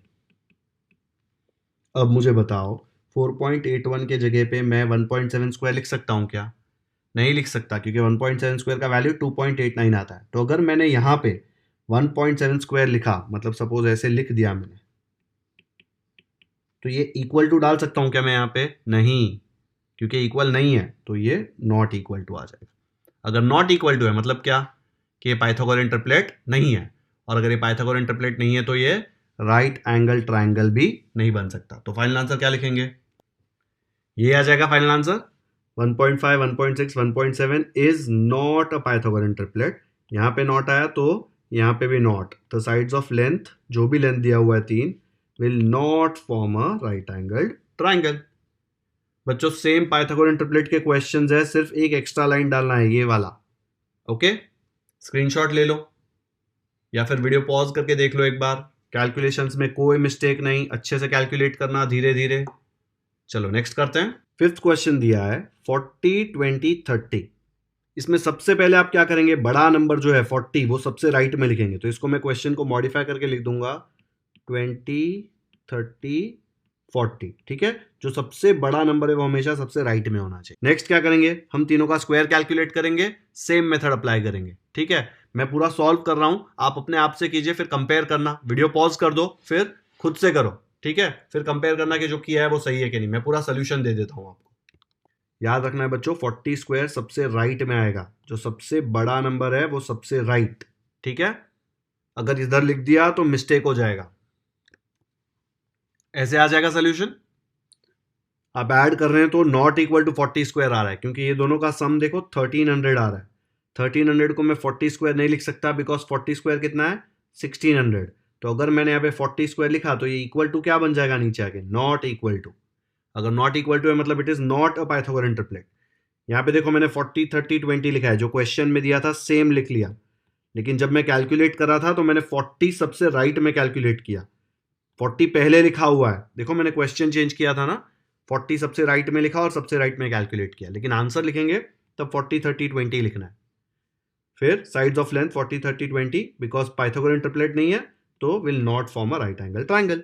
अब मुझे बताओ 4.81 के जगह पे मैं 1.7 स्क्वायर लिख सकता हूँ क्या, नहीं लिख सकता, क्योंकि 1.7 स्क्वायर का वैल्यू 2.89 आता है। तो अगर मैंने यहाँ पे 1.7 स्क्वायर लिखा, मतलब सपोज ऐसे लिख दिया मैंने, तो ये इक्वल टू डाल सकता हूँ क्या मैं यहाँ पे, नहीं, क्योंकि इक्वल नहीं है तो ये नॉट इक्वल टू आ जाएगा। अगर नॉट इक्वल टू है मतलब क्या, कि ये पाइथागोरियन ट्रिपलेट नहीं है, और अगर ये पाइथागोरियन ट्रिपलेट नहीं है तो ये राइट एंगल ट्राइंगल भी नहीं बन सकता। तो फाइनल आंसर क्या लिखेंगे, ये आ जाएगा final answer, 1.5, 1.6, 1.7 is not a Pythagorean triplet. यहाँ पे नॉट आया तो यहाँ पे भी not, the sides of length, जो भी लेंथ दिया हुआ है 3, will not form a right angle triangle. बच्चों सेम पाइथागोरियन ट्रिपलेट के क्वेश्चंस है, सिर्फ एक एक्स्ट्रा लाइन डालना है, ये वाला। ओके, स्क्रीनशॉट ले लो या फिर वीडियो पॉज करके देख लो एक बार। कैलकुलेशंस में कोई मिस्टेक नहीं, अच्छे से कैलकुलेट करना धीरे धीरे। चलो नेक्स्ट करते हैं। फिफ्थ क्वेश्चन दिया है 40 20 30। इसमें सबसे पहले आप क्या करेंगे, बड़ा नंबर जो है 40 वो सबसे राइट में लिखेंगे। तो इसको मैं क्वेश्चन को मॉडिफाई करके लिख दूंगा 20 30 40, ठीक है। जो सबसे बड़ा नंबर है वो हमेशा सबसे राइट में होना चाहिए। नेक्स्ट क्या करेंगे, हम तीनों का स्क्वायर कैलकुलेट करेंगे, सेम मेथड अप्लाई करेंगे, ठीक है। मैं पूरा सॉल्व कर रहा हूं, आप अपने आप से कीजिए, फिर कंपेयर करना, वीडियो पॉज कर दो, फिर खुद से करो, ठीक है। फिर कंपेयर करना कि जो किया है वो सही है कि नहीं। मैं पूरा सोल्यूशन दे देता हूं आपको। याद रखना है बच्चों, 40 स्क्वायर सबसे राइट में आएगा, जो सबसे बड़ा नंबर है वो सबसे राइट, ठीक है। अगर इधर लिख दिया तो मिस्टेक हो जाएगा, ऐसे आ जाएगा सोल्यूशन। आप ऐड कर रहे हैं तो नॉट इक्वल टू 40 स्क्वायर आ रहा है, क्योंकि ये दोनों का सम देखो 1300 आ रहा है। 1300 को मैं 40 स्क्वायर नहीं लिख सकता, बिकॉज 40 स्क्वायर कितना है, 1600। तो अगर मैंने यहाँ पे 40 स्क्वायर लिखा तो ये इक्वल टू क्या बन जाएगा नीचे आके, नॉट इक्वल टू। अगर नॉट इक्वल टू है मतलब it is not a Pythagorean triplet. यहाँ पे देखो मैंने 40 30 20 लिखा है, जो क्वेश्चन में दिया था सेम लिख लिया, लेकिन जब मैं कैलकुलेट कर रहा था तो मैंने 40 सबसे राइट में कैलकुलेट किया। 40 पहले लिखा हुआ है, देखो मैंने क्वेश्चन चेंज किया था ना, 40 सबसे राइट में लिखा और सबसे राइट में कैलकुलेट किया, लेकिन आंसर लिखेंगे तब 40 30 20 लिखना है। फिर sides of length 40 30 20, because Pythagorean triplet नहीं है तो will not form a right angle triangle.